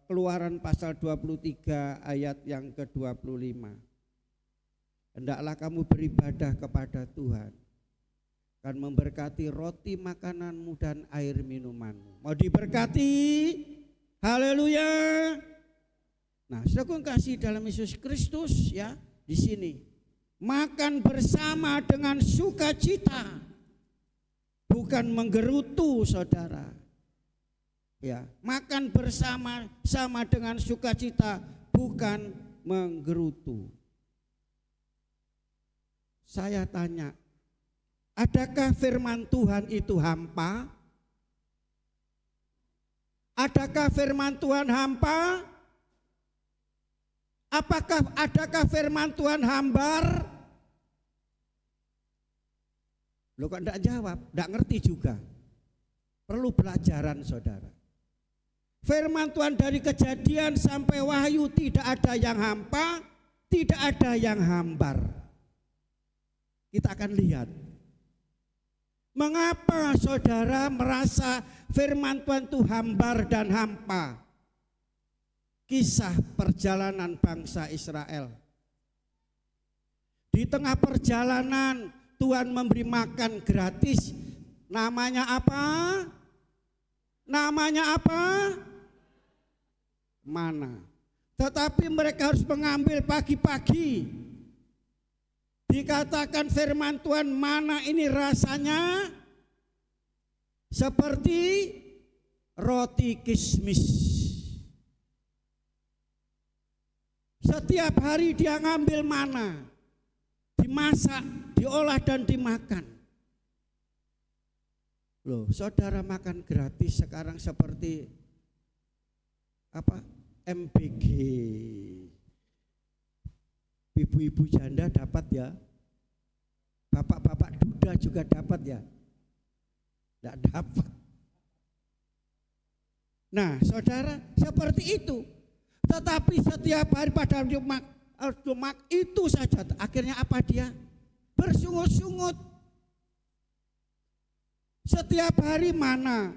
[SPEAKER 3] Keluaran pasal 23 ayat yang ke-25. Hendaklah kamu beribadah kepada Tuhan, akan memberkati roti makananmu dan air minumanmu. Mau diberkati? Haleluya. Nah, saudaraku kasih dalam Yesus Kristus ya, di sini makan bersama dengan sukacita, bukan menggerutu saudara. Ya, makan bersama sama dengan sukacita, bukan menggerutu. Saya tanya, adakah firman Tuhan itu hampa? Adakah firman Tuhan hampa? Adakah firman Tuhan hambar? Lo kok enggak jawab, enggak ngerti juga. Perlu pelajaran saudara. Firman Tuhan dari Kejadian sampai Wahyu tidak ada yang hampa, tidak ada yang hambar. Kita akan lihat. Mengapa saudara merasa firman Tuhan itu hambar dan hampa? Kisah perjalanan bangsa Israel. Di tengah perjalanan Tuhan memberi makan gratis. Namanya apa? Namanya apa? Mana. tetapi mereka harus mengambil pagi-pagi. Dikatakan firman Tuhan, mana ini rasanya seperti roti kismis. Setiap hari dia ngambil mana, dimasak, diolah dan dimakan. Loh, saudara makan gratis sekarang seperti apa? MBG. Ibu-ibu janda dapat ya. Bapak-bapak duda juga dapat ya. Tidak dapat. Nah, saudara, seperti itu. Tetapi setiap hari pada Jumat itu saja. Akhirnya apa dia? Bersungut-sungut. Setiap hari mana?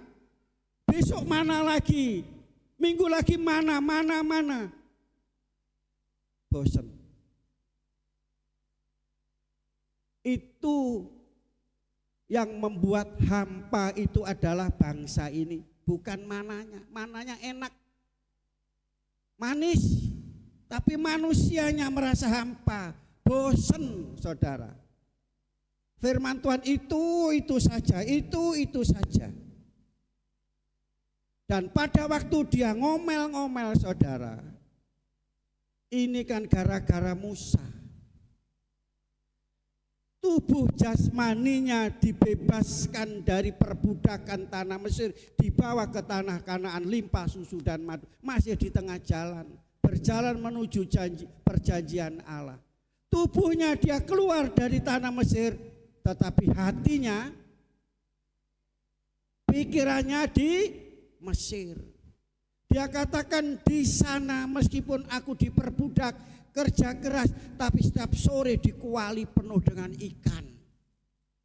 [SPEAKER 3] Besok mana lagi? Minggu lagi mana? Bosan. Itu yang membuat hampa itu adalah bangsa ini. Bukan mananya. Mananya enak, manis. Tapi manusianya merasa hampa, bosan, saudara. Firman Tuhan itu saja, itu saja. Dan pada waktu dia ngomel-ngomel, saudara, ini kan gara-gara Musa. Tubuh jasmaninya dibebaskan dari perbudakan tanah Mesir, dibawa ke tanah Kanaan, limpah susu dan madu. Masih di tengah jalan, berjalan menuju perjanjian Allah. Tubuhnya dia keluar dari tanah Mesir, tetapi hatinya, pikirannya di Mesir. Dia katakan, di sana meskipun aku diperbudak, kerja keras, tapi setiap sore dikuali penuh dengan ikan.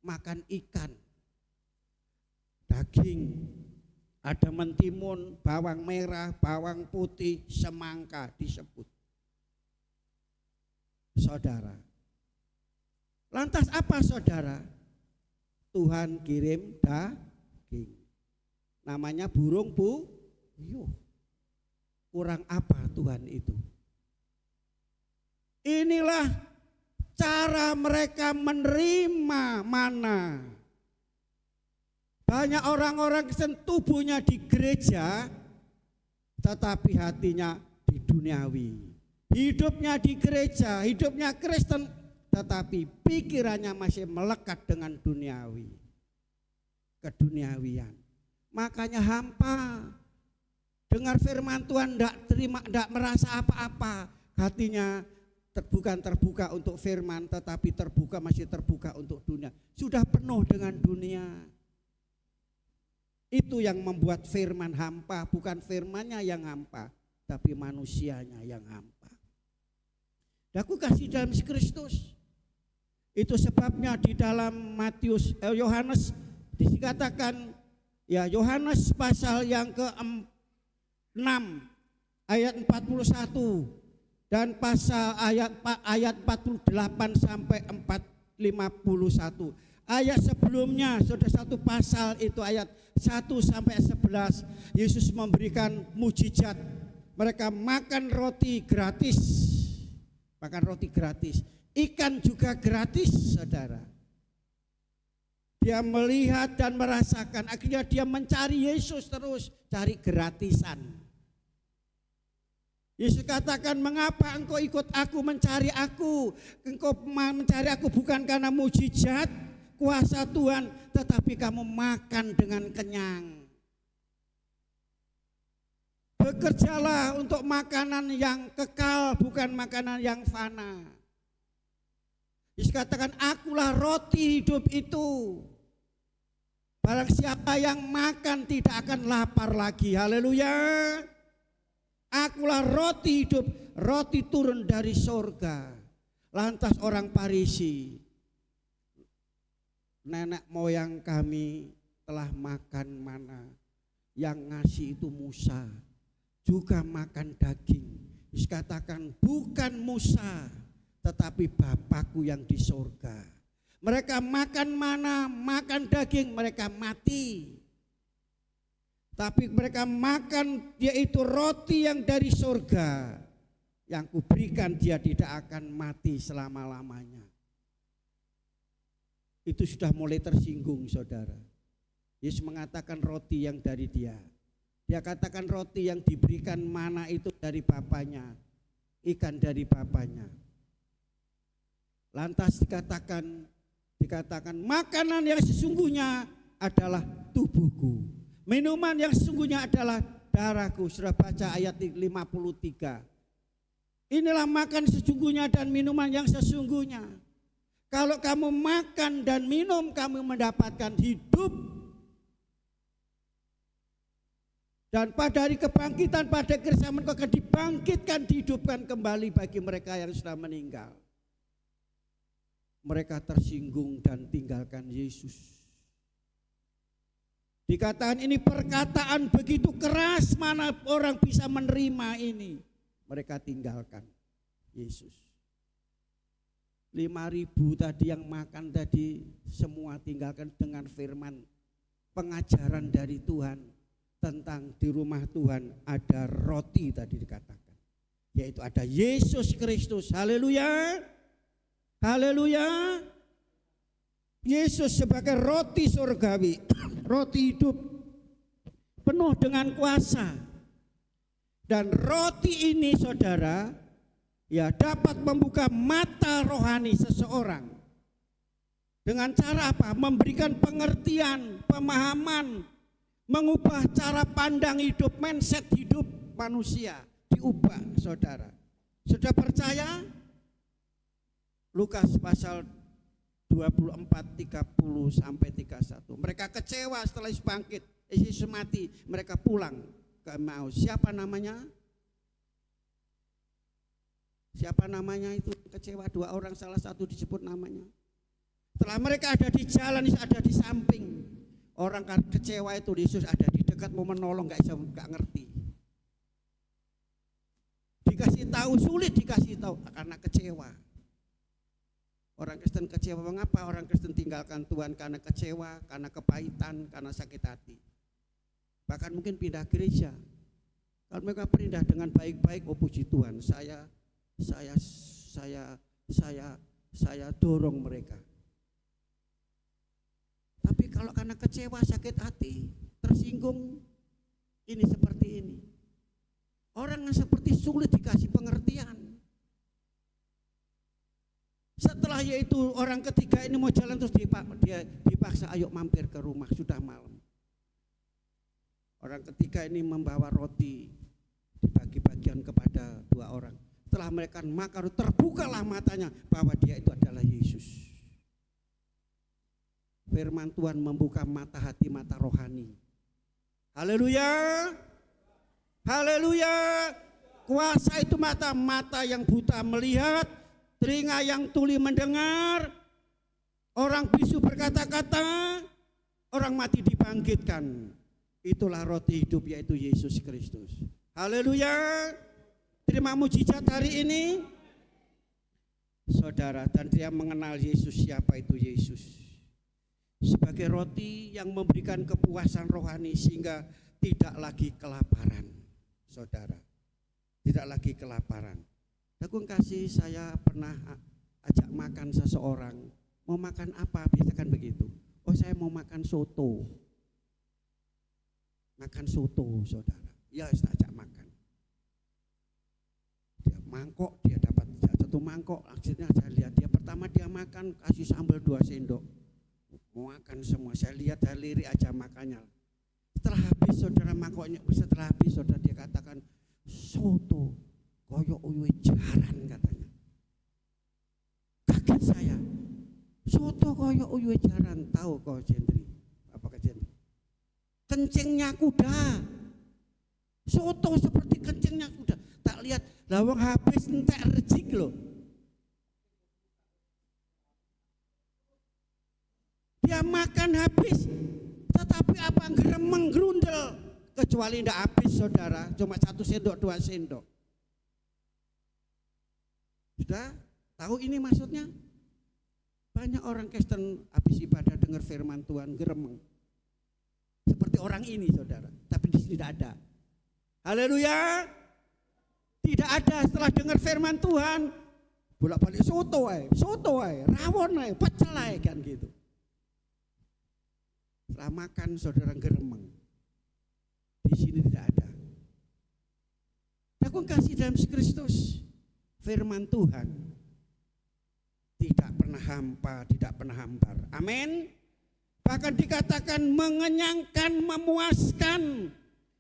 [SPEAKER 3] Makan ikan, daging, ada mentimun, bawang merah, bawang putih, semangka disebut. Saudara, lantas apa saudara? Tuhan kirim daging. Namanya burung puyuh. Kurang apa Tuhan itu? Inilah cara mereka menerima mana. Banyak orang-orang tubuhnya di gereja, tetapi hatinya di duniawi. Hidupnya di gereja, hidupnya Kristen, tetapi pikirannya masih melekat dengan duniawi, keduniawian. Makanya hampa. Dengar firman Tuhan tidak terima, tidak merasa apa-apa. Hatinya bukan terbuka untuk firman, tetapi masih terbuka untuk dunia. Sudah penuh dengan dunia. Itu yang membuat firman hampa. Bukan firmannya yang hampa, tapi manusianya yang hampa. Aku kasih dalam Kristus. Itu sebabnya di dalam Yohanes dikatakan, ya, Yohanes pasal yang ke-6 ayat 41 dan pasal ayat 48 sampai 51. Ayat sebelumnya sudah satu pasal itu ayat 1 sampai 11, Yesus memberikan mujizat. Mereka makan roti gratis. Makan roti gratis. Ikan juga gratis, saudara. Dia melihat dan merasakan, akhirnya dia mencari Yesus terus, cari gratisan. Yesus katakan, mengapa engkau ikut aku, mencari aku? Engkau mencari aku bukan karena mujizat, kuasa Tuhan, tetapi kamu makan dengan kenyang. Bekerjalah untuk makanan yang kekal, bukan makanan yang fana. Yesus katakan, akulah roti hidup itu. Barang siapa yang makan tidak akan lapar lagi. Haleluya. Akulah roti hidup, roti turun dari sorga. Lantas orang Farisi, nenek moyang kami telah makan mana, yang ngasih itu Musa, juga makan daging. Yesus katakan, bukan Musa, tetapi Bapakku yang di sorga. Mereka makan mana, makan daging, mereka mati. Tapi mereka makan yaitu roti yang dari sorga. yang kuberikan dia tidak akan mati selama-lamanya. Itu sudah mulai tersinggung saudara. Yesus mengatakan roti yang dari dia. Dia katakan roti yang diberikan mana itu dari Bapanya, ikan dari Bapanya. Lantas dikatakan makanan yang sesungguhnya adalah tubuhku. Minuman yang sesungguhnya adalah darahku. Sudah baca ayat 53. Inilah makan sesungguhnya dan minuman yang sesungguhnya. Kalau kamu makan dan minum, kamu mendapatkan hidup. Dan pada hari kebangkitan, pada keresahan kau akan dibangkitkan, dihidupkan kembali bagi mereka yang sudah meninggal. Mereka tersinggung dan tinggalkan Yesus. Dikatakan ini perkataan begitu keras, mana orang bisa menerima ini. Mereka tinggalkan Yesus. 5.000 tadi yang makan tadi semua tinggalkan dengan firman pengajaran dari Tuhan tentang di rumah Tuhan ada roti tadi dikatakan. Yaitu ada Yesus Kristus. Haleluya. Haleluya. Yesus sebagai roti surgawi, roti hidup penuh dengan kuasa. Dan roti ini saudara ya dapat membuka mata rohani seseorang. Dengan cara apa? Memberikan pengertian, pemahaman, mengubah cara pandang hidup, mindset hidup manusia diubah saudara. Sudah percaya? Lukas pasal 24, 30 sampai 31. Mereka kecewa setelah Yesus bangkit, Yesus mati, mereka pulang ke Emmaus. Siapa namanya? Siapa namanya itu? Kecewa 2 orang, salah satu disebut namanya. Setelah mereka ada di jalan, Yesus ada di samping. Orang kecewa itu Yesus ada di dekat mau menolong, nggak ngerti. Dikasih tahu sulit dikasih tahu karena kecewa. Orang Kristen kecewa, mengapa orang Kristen tinggalkan Tuhan? Karena kecewa, karena kepahitan, karena sakit hati. Bahkan mungkin pindah gereja. Kalau mereka pindah dengan baik-baik, oh puji Tuhan, saya dorong mereka. Tapi kalau karena kecewa, sakit hati, tersinggung, ini seperti ini. Orang yang seperti sulit dikasih pengertian. Setelah yaitu orang ketiga ini mau jalan terus dia dipaksa ayo mampir ke rumah, sudah malam. Orang ketiga ini membawa roti dibagi-bagian kepada 2 orang. Setelah mereka makan terbukalah matanya bahwa dia itu adalah Yesus. Firman Tuhan membuka mata hati, mata rohani. Haleluya. Haleluya. Kuasa itu mata yang buta melihat, telinga yang tuli mendengar, orang bisu berkata-kata, orang mati dibangkitkan. Itulah roti hidup yaitu Yesus Kristus. Haleluya. Terima mujizat hari ini. Saudara, dan dia mengenal Yesus, siapa itu Yesus. Sebagai roti yang memberikan kepuasan rohani sehingga tidak lagi kelaparan. Saudara, tidak lagi kelaparan. Aku kasih, saya pernah ajak makan seseorang, mau makan apa? Biasa kan begitu. Oh saya mau makan soto. Makan soto saudara. Ya saya ajak makan. Dia mangkok, dia dapat 1 mangkok. Akhirnya saya lihat dia pertama dia makan kasih sambal 2 sendok. Mau makan semua, saya lihat saya lirik aja makannya. Setelah habis saudara mangkoknya, setelah habis saudara dia katakan soto. Koyok uywe jaran katanya. Kaget saya. Soto koyok uywe jaran. Tahu kau Jendri? Apa ke Jendri? Kencingnya kuda. Soto seperti kencingnya kuda. Tak lihat lawang habis entek rejik loh. Dia makan habis. Tetapi apa geremeng grundel. Kecuali tidak habis saudara. Cuma 1 sendok 2 sendok. Sudah tahu ini maksudnya? Banyak orang Kristen habis ibadah dengar firman Tuhan geremeng. Seperti orang ini saudara, tapi di sini tidak ada. Haleluya. Tidak ada setelah dengar firman Tuhan, bolak-balik soto ae, rawon ae, pecel ae kan gitu. Setelah makan saudara geremeng. Di sini tidak ada. Aku kasih dalam Kristus, firman Tuhan tidak pernah hampa, tidak pernah hambar. Amin. Bahkan dikatakan mengenyangkan, memuaskan,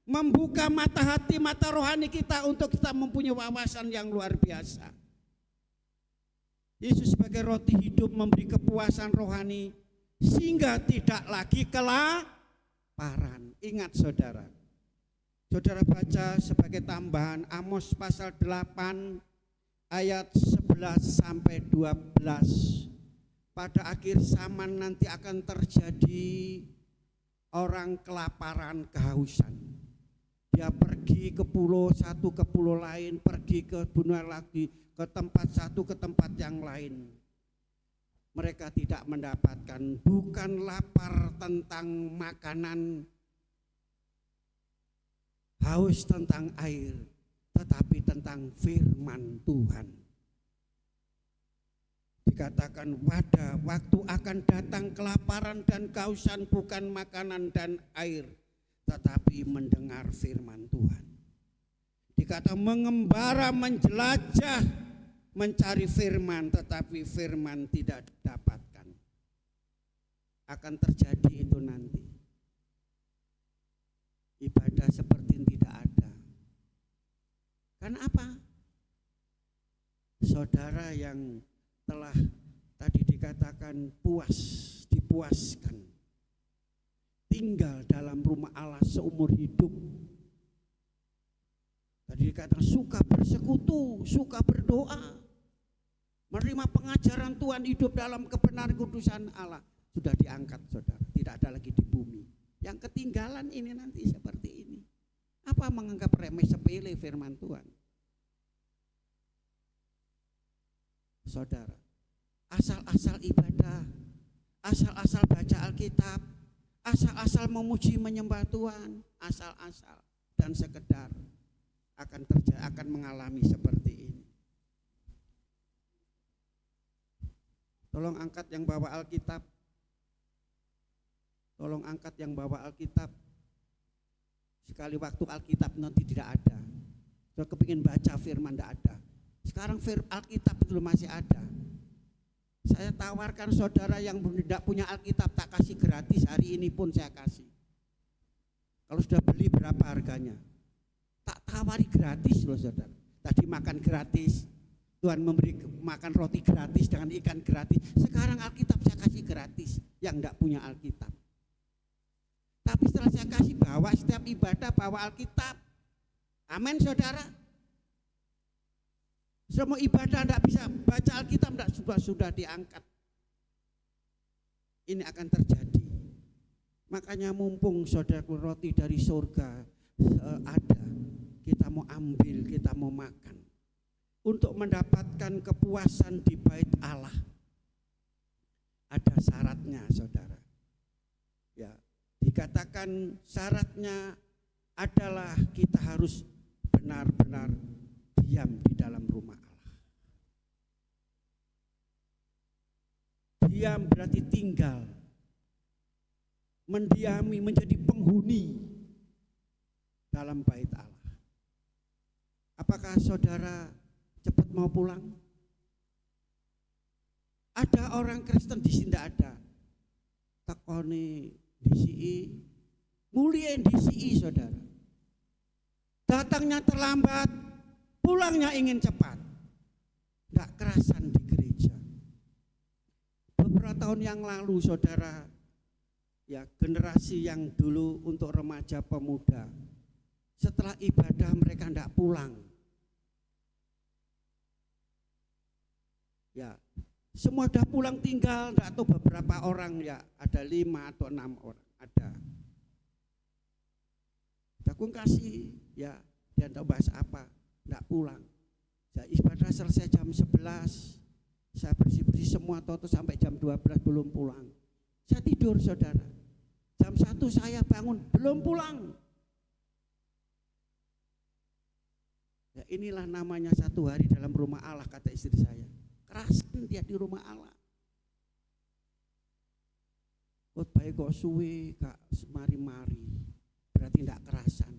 [SPEAKER 3] membuka mata hati, mata rohani kita untuk kita mempunyai wawasan yang luar biasa. Yesus sebagai roti hidup memberi kepuasan rohani sehingga tidak lagi kelaparan. Ingat saudara, saudara baca sebagai tambahan Amos pasal 8 ayat 11 sampai 12. Pada akhir zaman nanti akan terjadi orang kelaparan, kehausan. Dia pergi ke pulau satu ke pulau lain, pergi ke benua lagi, ke tempat satu ke tempat yang lain. Mereka tidak mendapatkan, bukan lapar tentang makanan, haus tentang air, tetapi tentang firman Tuhan. Dikatakan pada waktu akan datang kelaparan dan kehausan bukan makanan dan air, tetapi mendengar firman Tuhan. Dikatakan mengembara, menjelajah, mencari firman, tetapi firman tidak didapatkan. Akan terjadi itu nanti. Ibadah seperti tidak ada. Karena apa? Saudara yang telah tadi dikatakan puas, dipuaskan, tinggal dalam rumah Allah seumur hidup. Tadi dikatakan suka bersekutu, suka berdoa, menerima pengajaran Tuhan, hidup dalam kebenaran kudusan Allah. Sudah diangkat saudara, tidak ada lagi di bumi. Yang ketinggalan ini nanti seperti ini. Apa menganggap remeh sepele firman Tuhan? Saudara, asal-asal ibadah, asal-asal baca Alkitab, asal-asal memuji menyembah Tuhan, asal-asal dan sekedar akan mengalami seperti ini. Tolong angkat yang bawa Alkitab. Tolong angkat yang bawa Alkitab. Sekali waktu Alkitab nanti tidak ada. Kalau kepingin baca firman tidak ada. Sekarang Alkitab itu masih ada. Saya tawarkan saudara yang tidak punya Alkitab, tak kasih gratis, hari ini pun saya kasih. Kalau sudah beli berapa harganya? Tak tawari gratis loh saudara. Tadi makan gratis, Tuhan memberi makan roti gratis dengan ikan gratis. Sekarang Alkitab saya kasih gratis yang tidak punya Alkitab. Tapi setelah saya kasih, bawa setiap ibadah bawa Alkitab. Amin saudara. Semua ibadah tidak bisa baca Alkitab, tidak sudah diangkat. Ini akan terjadi. Makanya mumpung saudaraku roti dari surga ada, kita mau ambil, kita mau makan. Untuk mendapatkan kepuasan di bait Allah, ada syaratnya saudara. Ya, dikatakan syaratnya adalah kita harus benar-benar diam di dalam rumah Allah. Diam berarti tinggal, mendiami, menjadi penghuni dalam bait Allah. Apakah saudara cepat mau pulang? Ada orang Kristen di sini tidak ada. Takoni DCI, mulia DCI saudara. Datangnya terlambat, pulangnya ingin cepat. Tidak kerasan di gereja. Beberapa tahun yang lalu saudara, ya generasi yang dulu untuk remaja pemuda, setelah ibadah mereka tidak pulang. Ya, semua sudah pulang tinggal, atau beberapa orang, ya ada 5 atau 6 orang ada. Aku kasih, ya dia tidak bahas apa, tidak pulang. Saya ibadah selesai jam 11, saya bersih-bersih semua, toto sampai jam 12 belum pulang. Saya tidur saudara, jam 1 saya bangun belum pulang. Ya, inilah namanya satu hari dalam rumah Allah, kata istri saya. Kerasan dia di rumah Allah. Khotbah kok suwe, kak mari-mari, berarti tidak kerasan.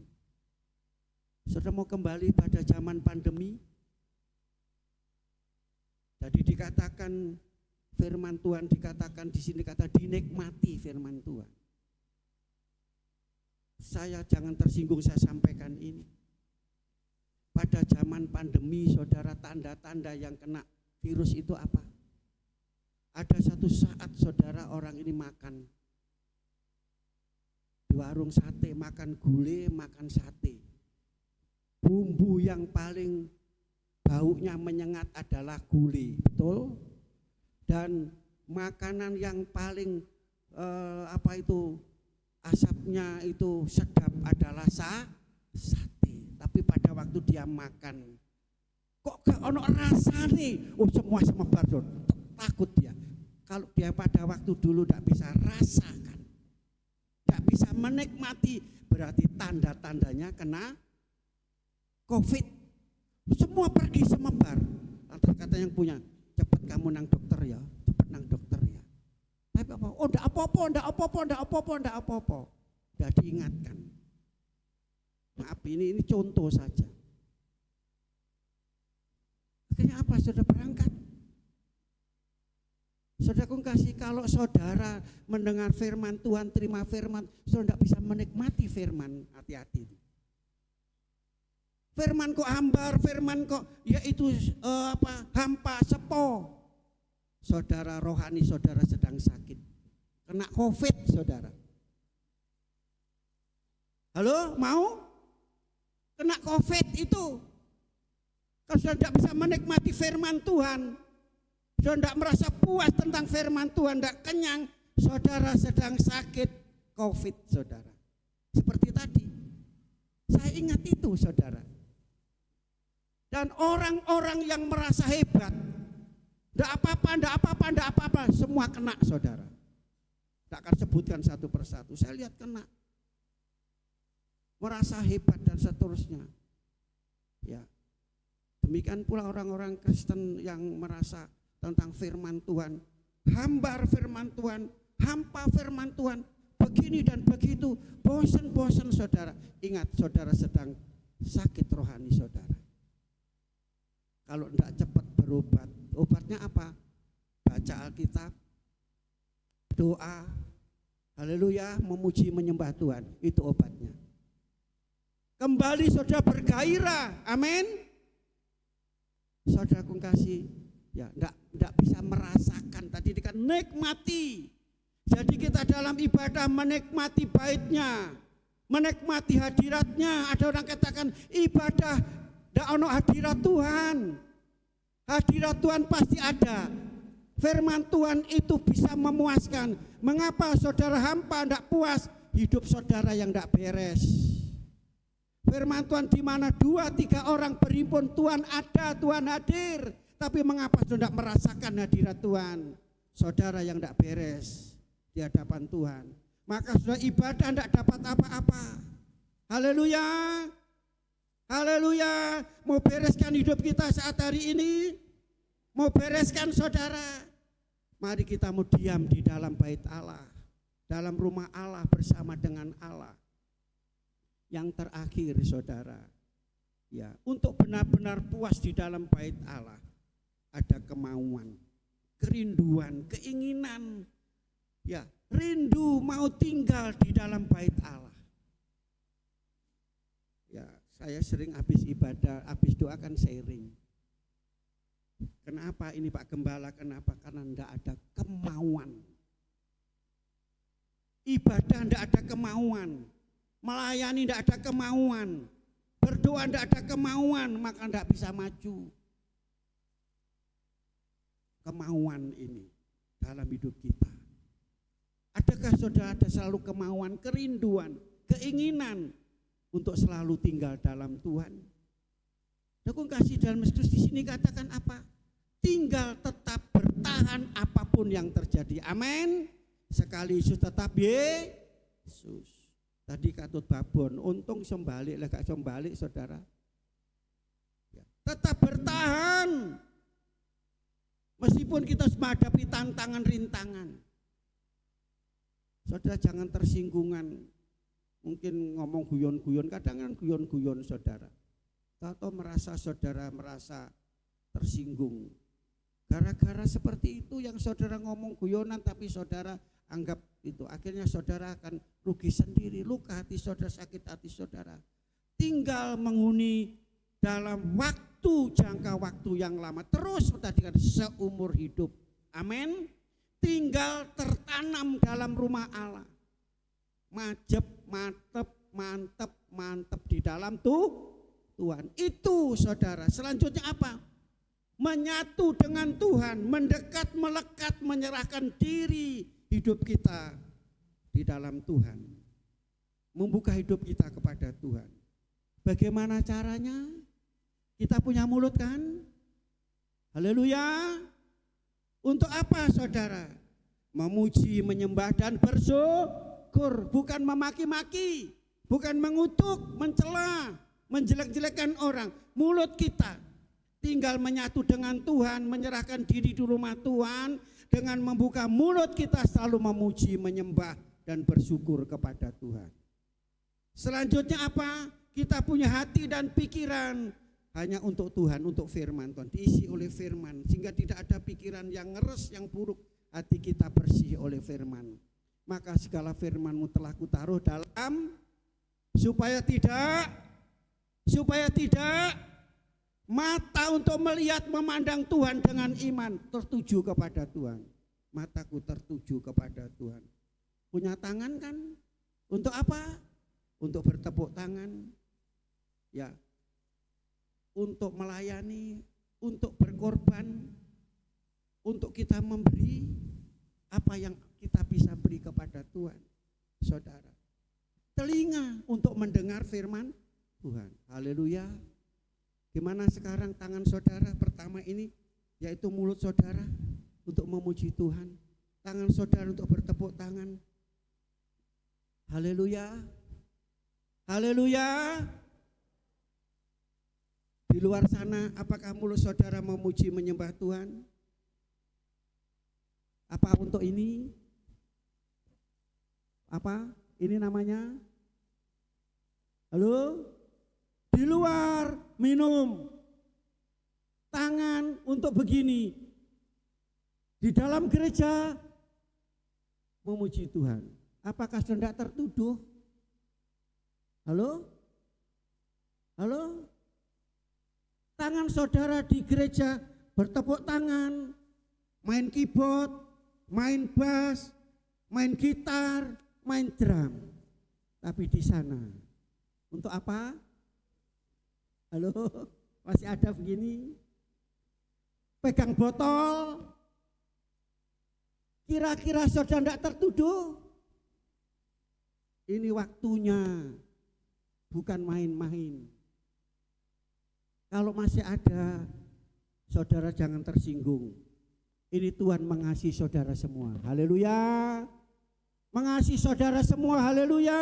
[SPEAKER 3] Saudara mau kembali pada zaman pandemi? Tadi dikatakan firman Tuhan, dikatakan di sini kata dinikmati firman Tuhan. Saya jangan tersinggung, saya sampaikan ini. Pada zaman pandemi, saudara, tanda-tanda yang kena virus itu apa? Ada satu saat saudara orang ini makan di warung sate, makan gulai, makan sate. Bumbu yang paling baunya menyengat adalah gulai, betul? Dan makanan yang paling asapnya itu sedap adalah sate. Tapi pada waktu dia makan, kok gak ono rasa nih? Oh, semua semebar, takut dia. Kalau dia pada waktu dulu tidak bisa rasakan, tidak bisa menikmati, berarti tanda-tandanya kena COVID. Semua pergi semebar. Lantas kata yang punya, cepat kamu nang dokter ya, cepat nang dokter ya. Tapi apa? Oh, enggak apa-apa. Sudah diingatkan. Maaf, ini contoh saja. Akhirnya apa? Saudara berangkat. Saudara kasih, kalau saudara mendengar firman Tuhan, terima firman, saudara tidak bisa menikmati firman, hati-hati. Firman kok hambar, firman kok yaitu hampa, sepo. Saudara rohani saudara sedang sakit, kena COVID saudara. Halo, mau? Kena COVID itu. Kalau saudara tidak bisa menikmati firman Tuhan, saudara tidak merasa puas tentang firman Tuhan, tidak kenyang, saudara sedang sakit COVID saudara. Seperti tadi, saya ingat itu saudara. Dan orang-orang yang merasa hebat, tidak apa-apa, semua kena saudara. Tidak akan sebutkan satu persatu, saya lihat kena. Merasa hebat dan seterusnya. Ya. Demikian pula orang-orang Kristen yang merasa tentang firman Tuhan, hambar firman Tuhan, hampa firman Tuhan, begini dan begitu, bosan saudara. Ingat, saudara sedang sakit rohani saudara. Kalau tidak cepat berobat, obatnya apa? Baca Alkitab, doa, haleluya, memuji menyembah Tuhan, itu obatnya. Kembali saudara bergairah, amin. Saudara kasih, ya enggak bisa merasakan, tadi dikatakan nikmati. Jadi kita dalam ibadah menikmati baitnya, menikmati hadiratnya. Ada orang katakan ibadah enggak ono hadirat Tuhan. Hadirat Tuhan pasti ada. Firman Tuhan itu bisa memuaskan. Mengapa saudara hampa enggak puas? Hidup saudara yang enggak beres. Firman Tuhan di mana 2-3 orang berhimpun, Tuhan ada, Tuhan hadir. Tapi mengapa saudara tidak merasakan hadirat Tuhan? Saudara yang tidak beres di hadapan Tuhan. Maka saudara ibadah tidak dapat apa-apa. Haleluya. Haleluya. Mau bereskan hidup kita saat hari ini? Mau bereskan saudara? Mari kita mau diam di dalam bait Allah, dalam rumah Allah bersama dengan Allah. Yang terakhir saudara, ya, untuk benar-benar puas di dalam bait Allah ada kemauan, kerinduan, keinginan, ya, rindu mau tinggal di dalam bait Allah. Ya, saya sering habis ibadah, habis doa kan sharing. Kenapa ini Pak Gembala? Kenapa? Karena enggak ada kemauan. Ibadah enggak ada kemauan. Melayani tidak ada kemauan, berdoa tidak ada kemauan, maka tidak bisa maju. Kemauan ini dalam hidup kita. Adakah saudara ada selalu kemauan, kerinduan, keinginan untuk selalu tinggal dalam Tuhan? Aku kasih dalam Kristus di sini katakan apa? Tinggal tetap bertahan apapun yang terjadi. Amin. Sekali Yesus tetap Yesus. Tadi katut babon, untung sembalik, gak sembalik saudara. tetap bertahan. Meskipun kita menghadapi tantangan rintangan. Saudara jangan tersinggungan. Mungkin ngomong guyon-guyon, kadang kan guyon-guyon saudara. Atau saudara merasa tersinggung. Gara-gara seperti itu yang saudara ngomong guyonan tapi saudara anggap itu. Akhirnya saudara akan rugi sendiri, luka hati saudara, sakit hati saudara. Tinggal menghuni dalam jangka waktu yang lama. Terus tadi kan seumur hidup. Amin. Tinggal tertanam dalam rumah Allah. Mantep di dalam Tuhan. Itu saudara. Selanjutnya apa? Menyatu dengan Tuhan, mendekat, melekat, menyerahkan diri hidup kita di dalam Tuhan. Membuka hidup kita kepada Tuhan. Bagaimana caranya? Kita punya mulut kan? Haleluya. Untuk apa saudara? Memuji, menyembah dan bersyukur. Bukan memaki-maki, bukan mengutuk, mencela, menjelek-jelekan orang. Mulut kita tinggal menyatu dengan Tuhan, menyerahkan diri di rumah Tuhan. Dengan membuka mulut kita selalu memuji, menyembah dan bersyukur kepada Tuhan. Selanjutnya apa? Kita punya hati dan pikiran hanya untuk Tuhan, untuk firman Tuhan, diisi oleh firman, sehingga tidak ada pikiran yang ngeres, yang buruk. Hati kita bersih oleh firman. Maka segala firman-Mu telah kutaruh dalam, supaya tidak mata untuk melihat, memandang Tuhan dengan iman, tertuju kepada Tuhan. Mataku tertuju kepada Tuhan. Punya tangan kan? Untuk apa? Untuk bertepuk tangan. Ya. Untuk melayani, untuk berkorban, untuk kita memberi apa yang kita bisa beri kepada Tuhan. Saudara. Telinga untuk mendengar firman Tuhan. Haleluya. Gimana sekarang tangan saudara? Pertama ini yaitu mulut saudara untuk memuji Tuhan. Tangan saudara untuk bertepuk tangan. Haleluya. Haleluya. Di luar sana apakah mulut saudara memuji menyembah Tuhan? Apa untuk ini? Apa? Ini namanya? Halo? Di luar minum. Tangan untuk begini. Di dalam gereja memuji Tuhan. Apakah sudah tidak tertuduh? Halo? Halo? Tangan saudara di gereja bertepuk tangan, main keyboard, main bass, main gitar, main drum. Tapi di sana untuk apa? Halo, masih ada begini? Pegang botol. Kira-kira saudara tidak tertuduh? Ini waktunya, bukan main-main. Kalau masih ada, saudara jangan tersinggung. Ini Tuhan mengasihi saudara semua. Haleluya. Mengasihi saudara semua. Haleluya.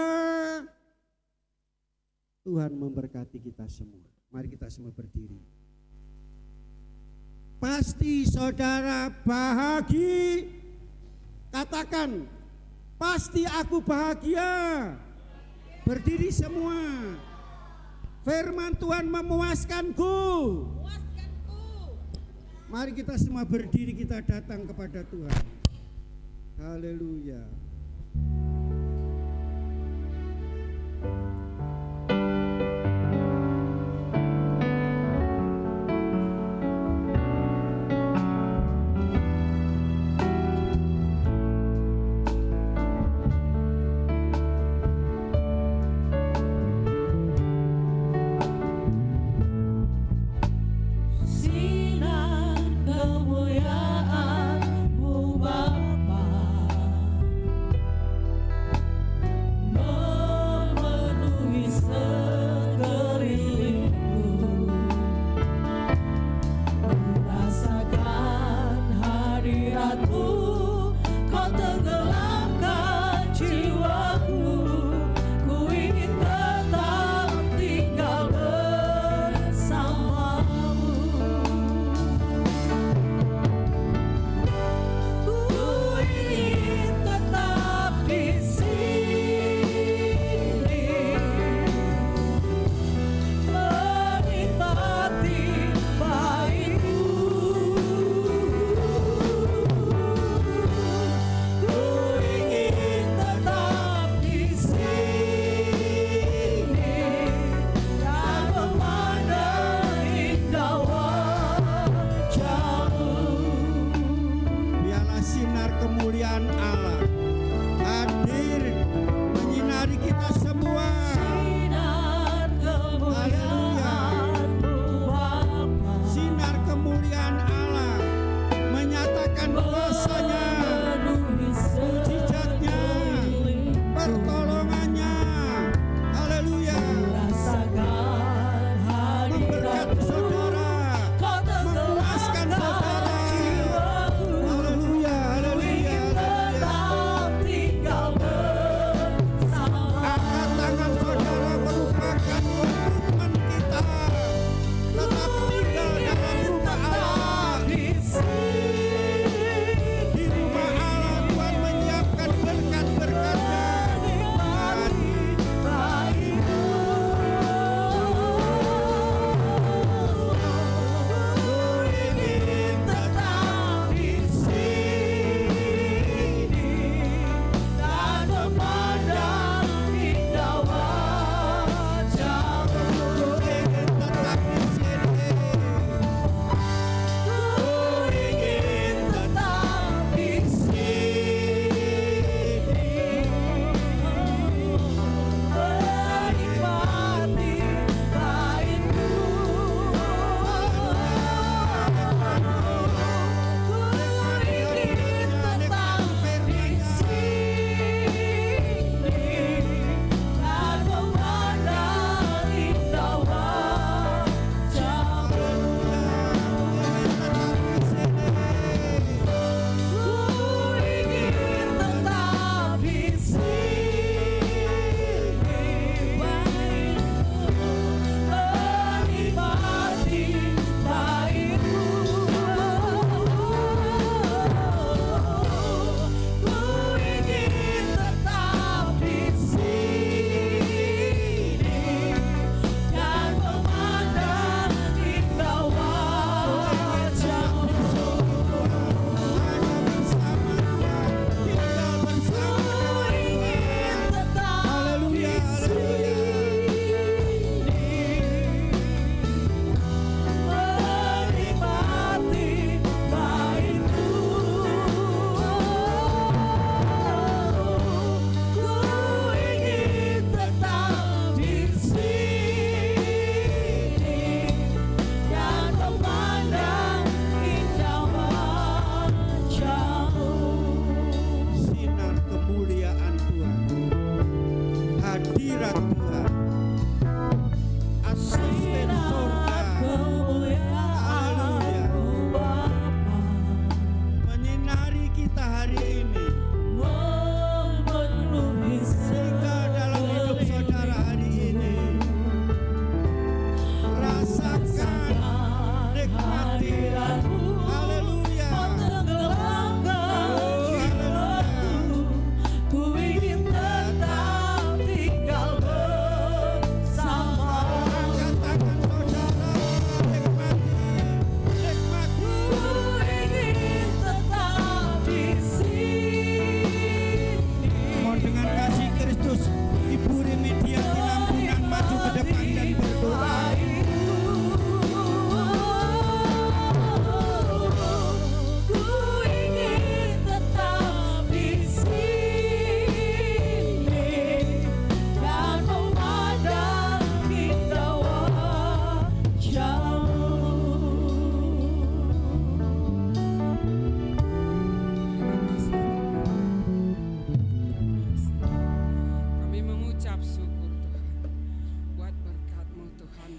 [SPEAKER 3] Tuhan memberkati kita semua. Mari kita semua berdiri. Pasti saudara bahagia. Katakan, pasti aku bahagia. Berdiri semua. Firman Tuhan memuaskanku. Mari kita semua berdiri, kita datang kepada Tuhan. Haleluya.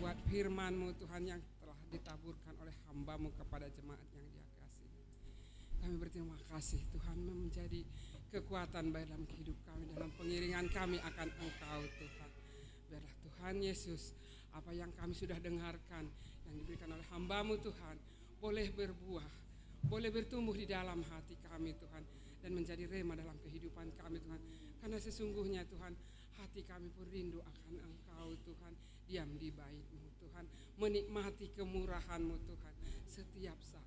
[SPEAKER 4] buat firman-Mu Tuhan yang telah ditaburkan oleh hamba-Mu kepada jemaat yang Dia kasih. Kami berterima kasih Tuhan menjadi kekuatan dalam hidup kami, dalam pengiringan kami akan Engkau Tuhan. Biarlah Tuhan Yesus, apa yang kami sudah dengarkan yang diberikan oleh hamba-Mu Tuhan boleh berbuah, boleh bertumbuh di dalam hati kami Tuhan, dan menjadi rema dalam kehidupan kami Tuhan. Karena sesungguhnya Tuhan, hati kami pun rindu akan Engkau Tuhan, diam di bait-Mu Tuhan, menikmati kemurahan-Mu Tuhan setiap saat.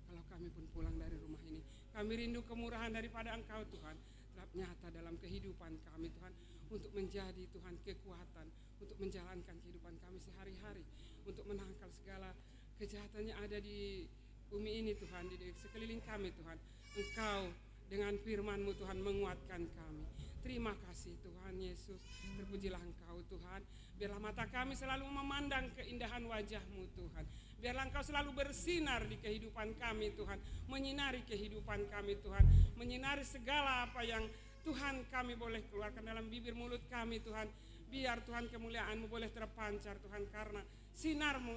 [SPEAKER 4] Kalau kami pun pulang dari rumah ini, kami rindu kemurahan daripada Engkau Tuhan tetap nyata dalam kehidupan kami Tuhan, untuk menjadi Tuhan kekuatan, untuk menjalankan kehidupan kami sehari-hari, untuk menangkal segala kejahatan yang ada di bumi ini Tuhan, di sekeliling kami Tuhan. Engkau dengan firman-Mu Tuhan menguatkan kami. Terima kasih Tuhan Yesus, terpujilah Engkau Tuhan. Biarlah mata kami selalu memandang keindahan wajah-Mu Tuhan. Biarlah Engkau selalu bersinar di kehidupan kami Tuhan, menyinari kehidupan kami Tuhan, menyinari segala apa yang Tuhan kami boleh keluarkan dalam bibir mulut kami Tuhan. Biar Tuhan kemuliaan-Mu boleh terpancar Tuhan, karena sinar-Mu,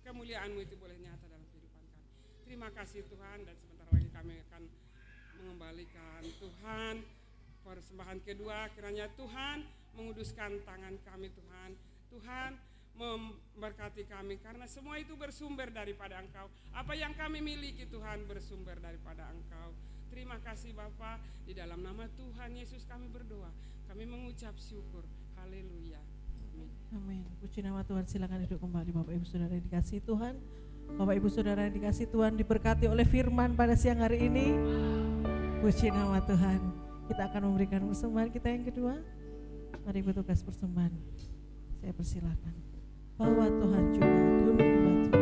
[SPEAKER 4] kemuliaan-Mu itu boleh nyata dalam kehidupan kami. Terima kasih Tuhan, dan sebentar lagi kami akan mengembalikan Tuhan persembahan kedua. Kiranya Tuhan menguduskan tangan kami Tuhan. Tuhan memberkati kami, karena semua itu bersumber daripada Engkau. Apa yang kami miliki Tuhan bersumber daripada Engkau. Terima kasih Bapa, di dalam nama Tuhan Yesus kami berdoa, kami mengucap syukur. Haleluya. Amin.
[SPEAKER 1] Amin. Puji nama Tuhan. Silakan duduk kembali Bapak Ibu Saudara yang dikasihi Tuhan. Bapak Ibu Saudara yang dikasihi Tuhan, diberkati oleh firman pada siang hari ini. Puji nama Tuhan. Kita akan memberikan persembahan kita yang kedua. Mari bertugas persembahan. Saya persilakan. Bahwa Tuhan juga gunung batu.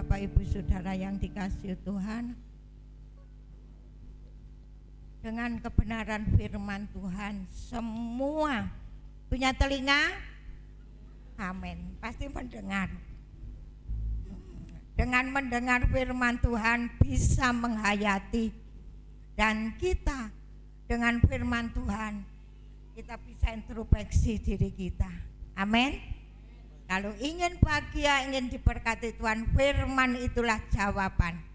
[SPEAKER 5] Bapak Ibu Saudara yang dikasihi Tuhan, dengan kebenaran firman Tuhan. Semua punya telinga? Amin. Pasti mendengar. Dengan mendengar firman Tuhan bisa menghayati. Dan kita dengan firman Tuhan kita bisa introspeksi diri kita. Amin. Kalau ingin bahagia, ingin diberkati Tuhan, firman itulah jawaban.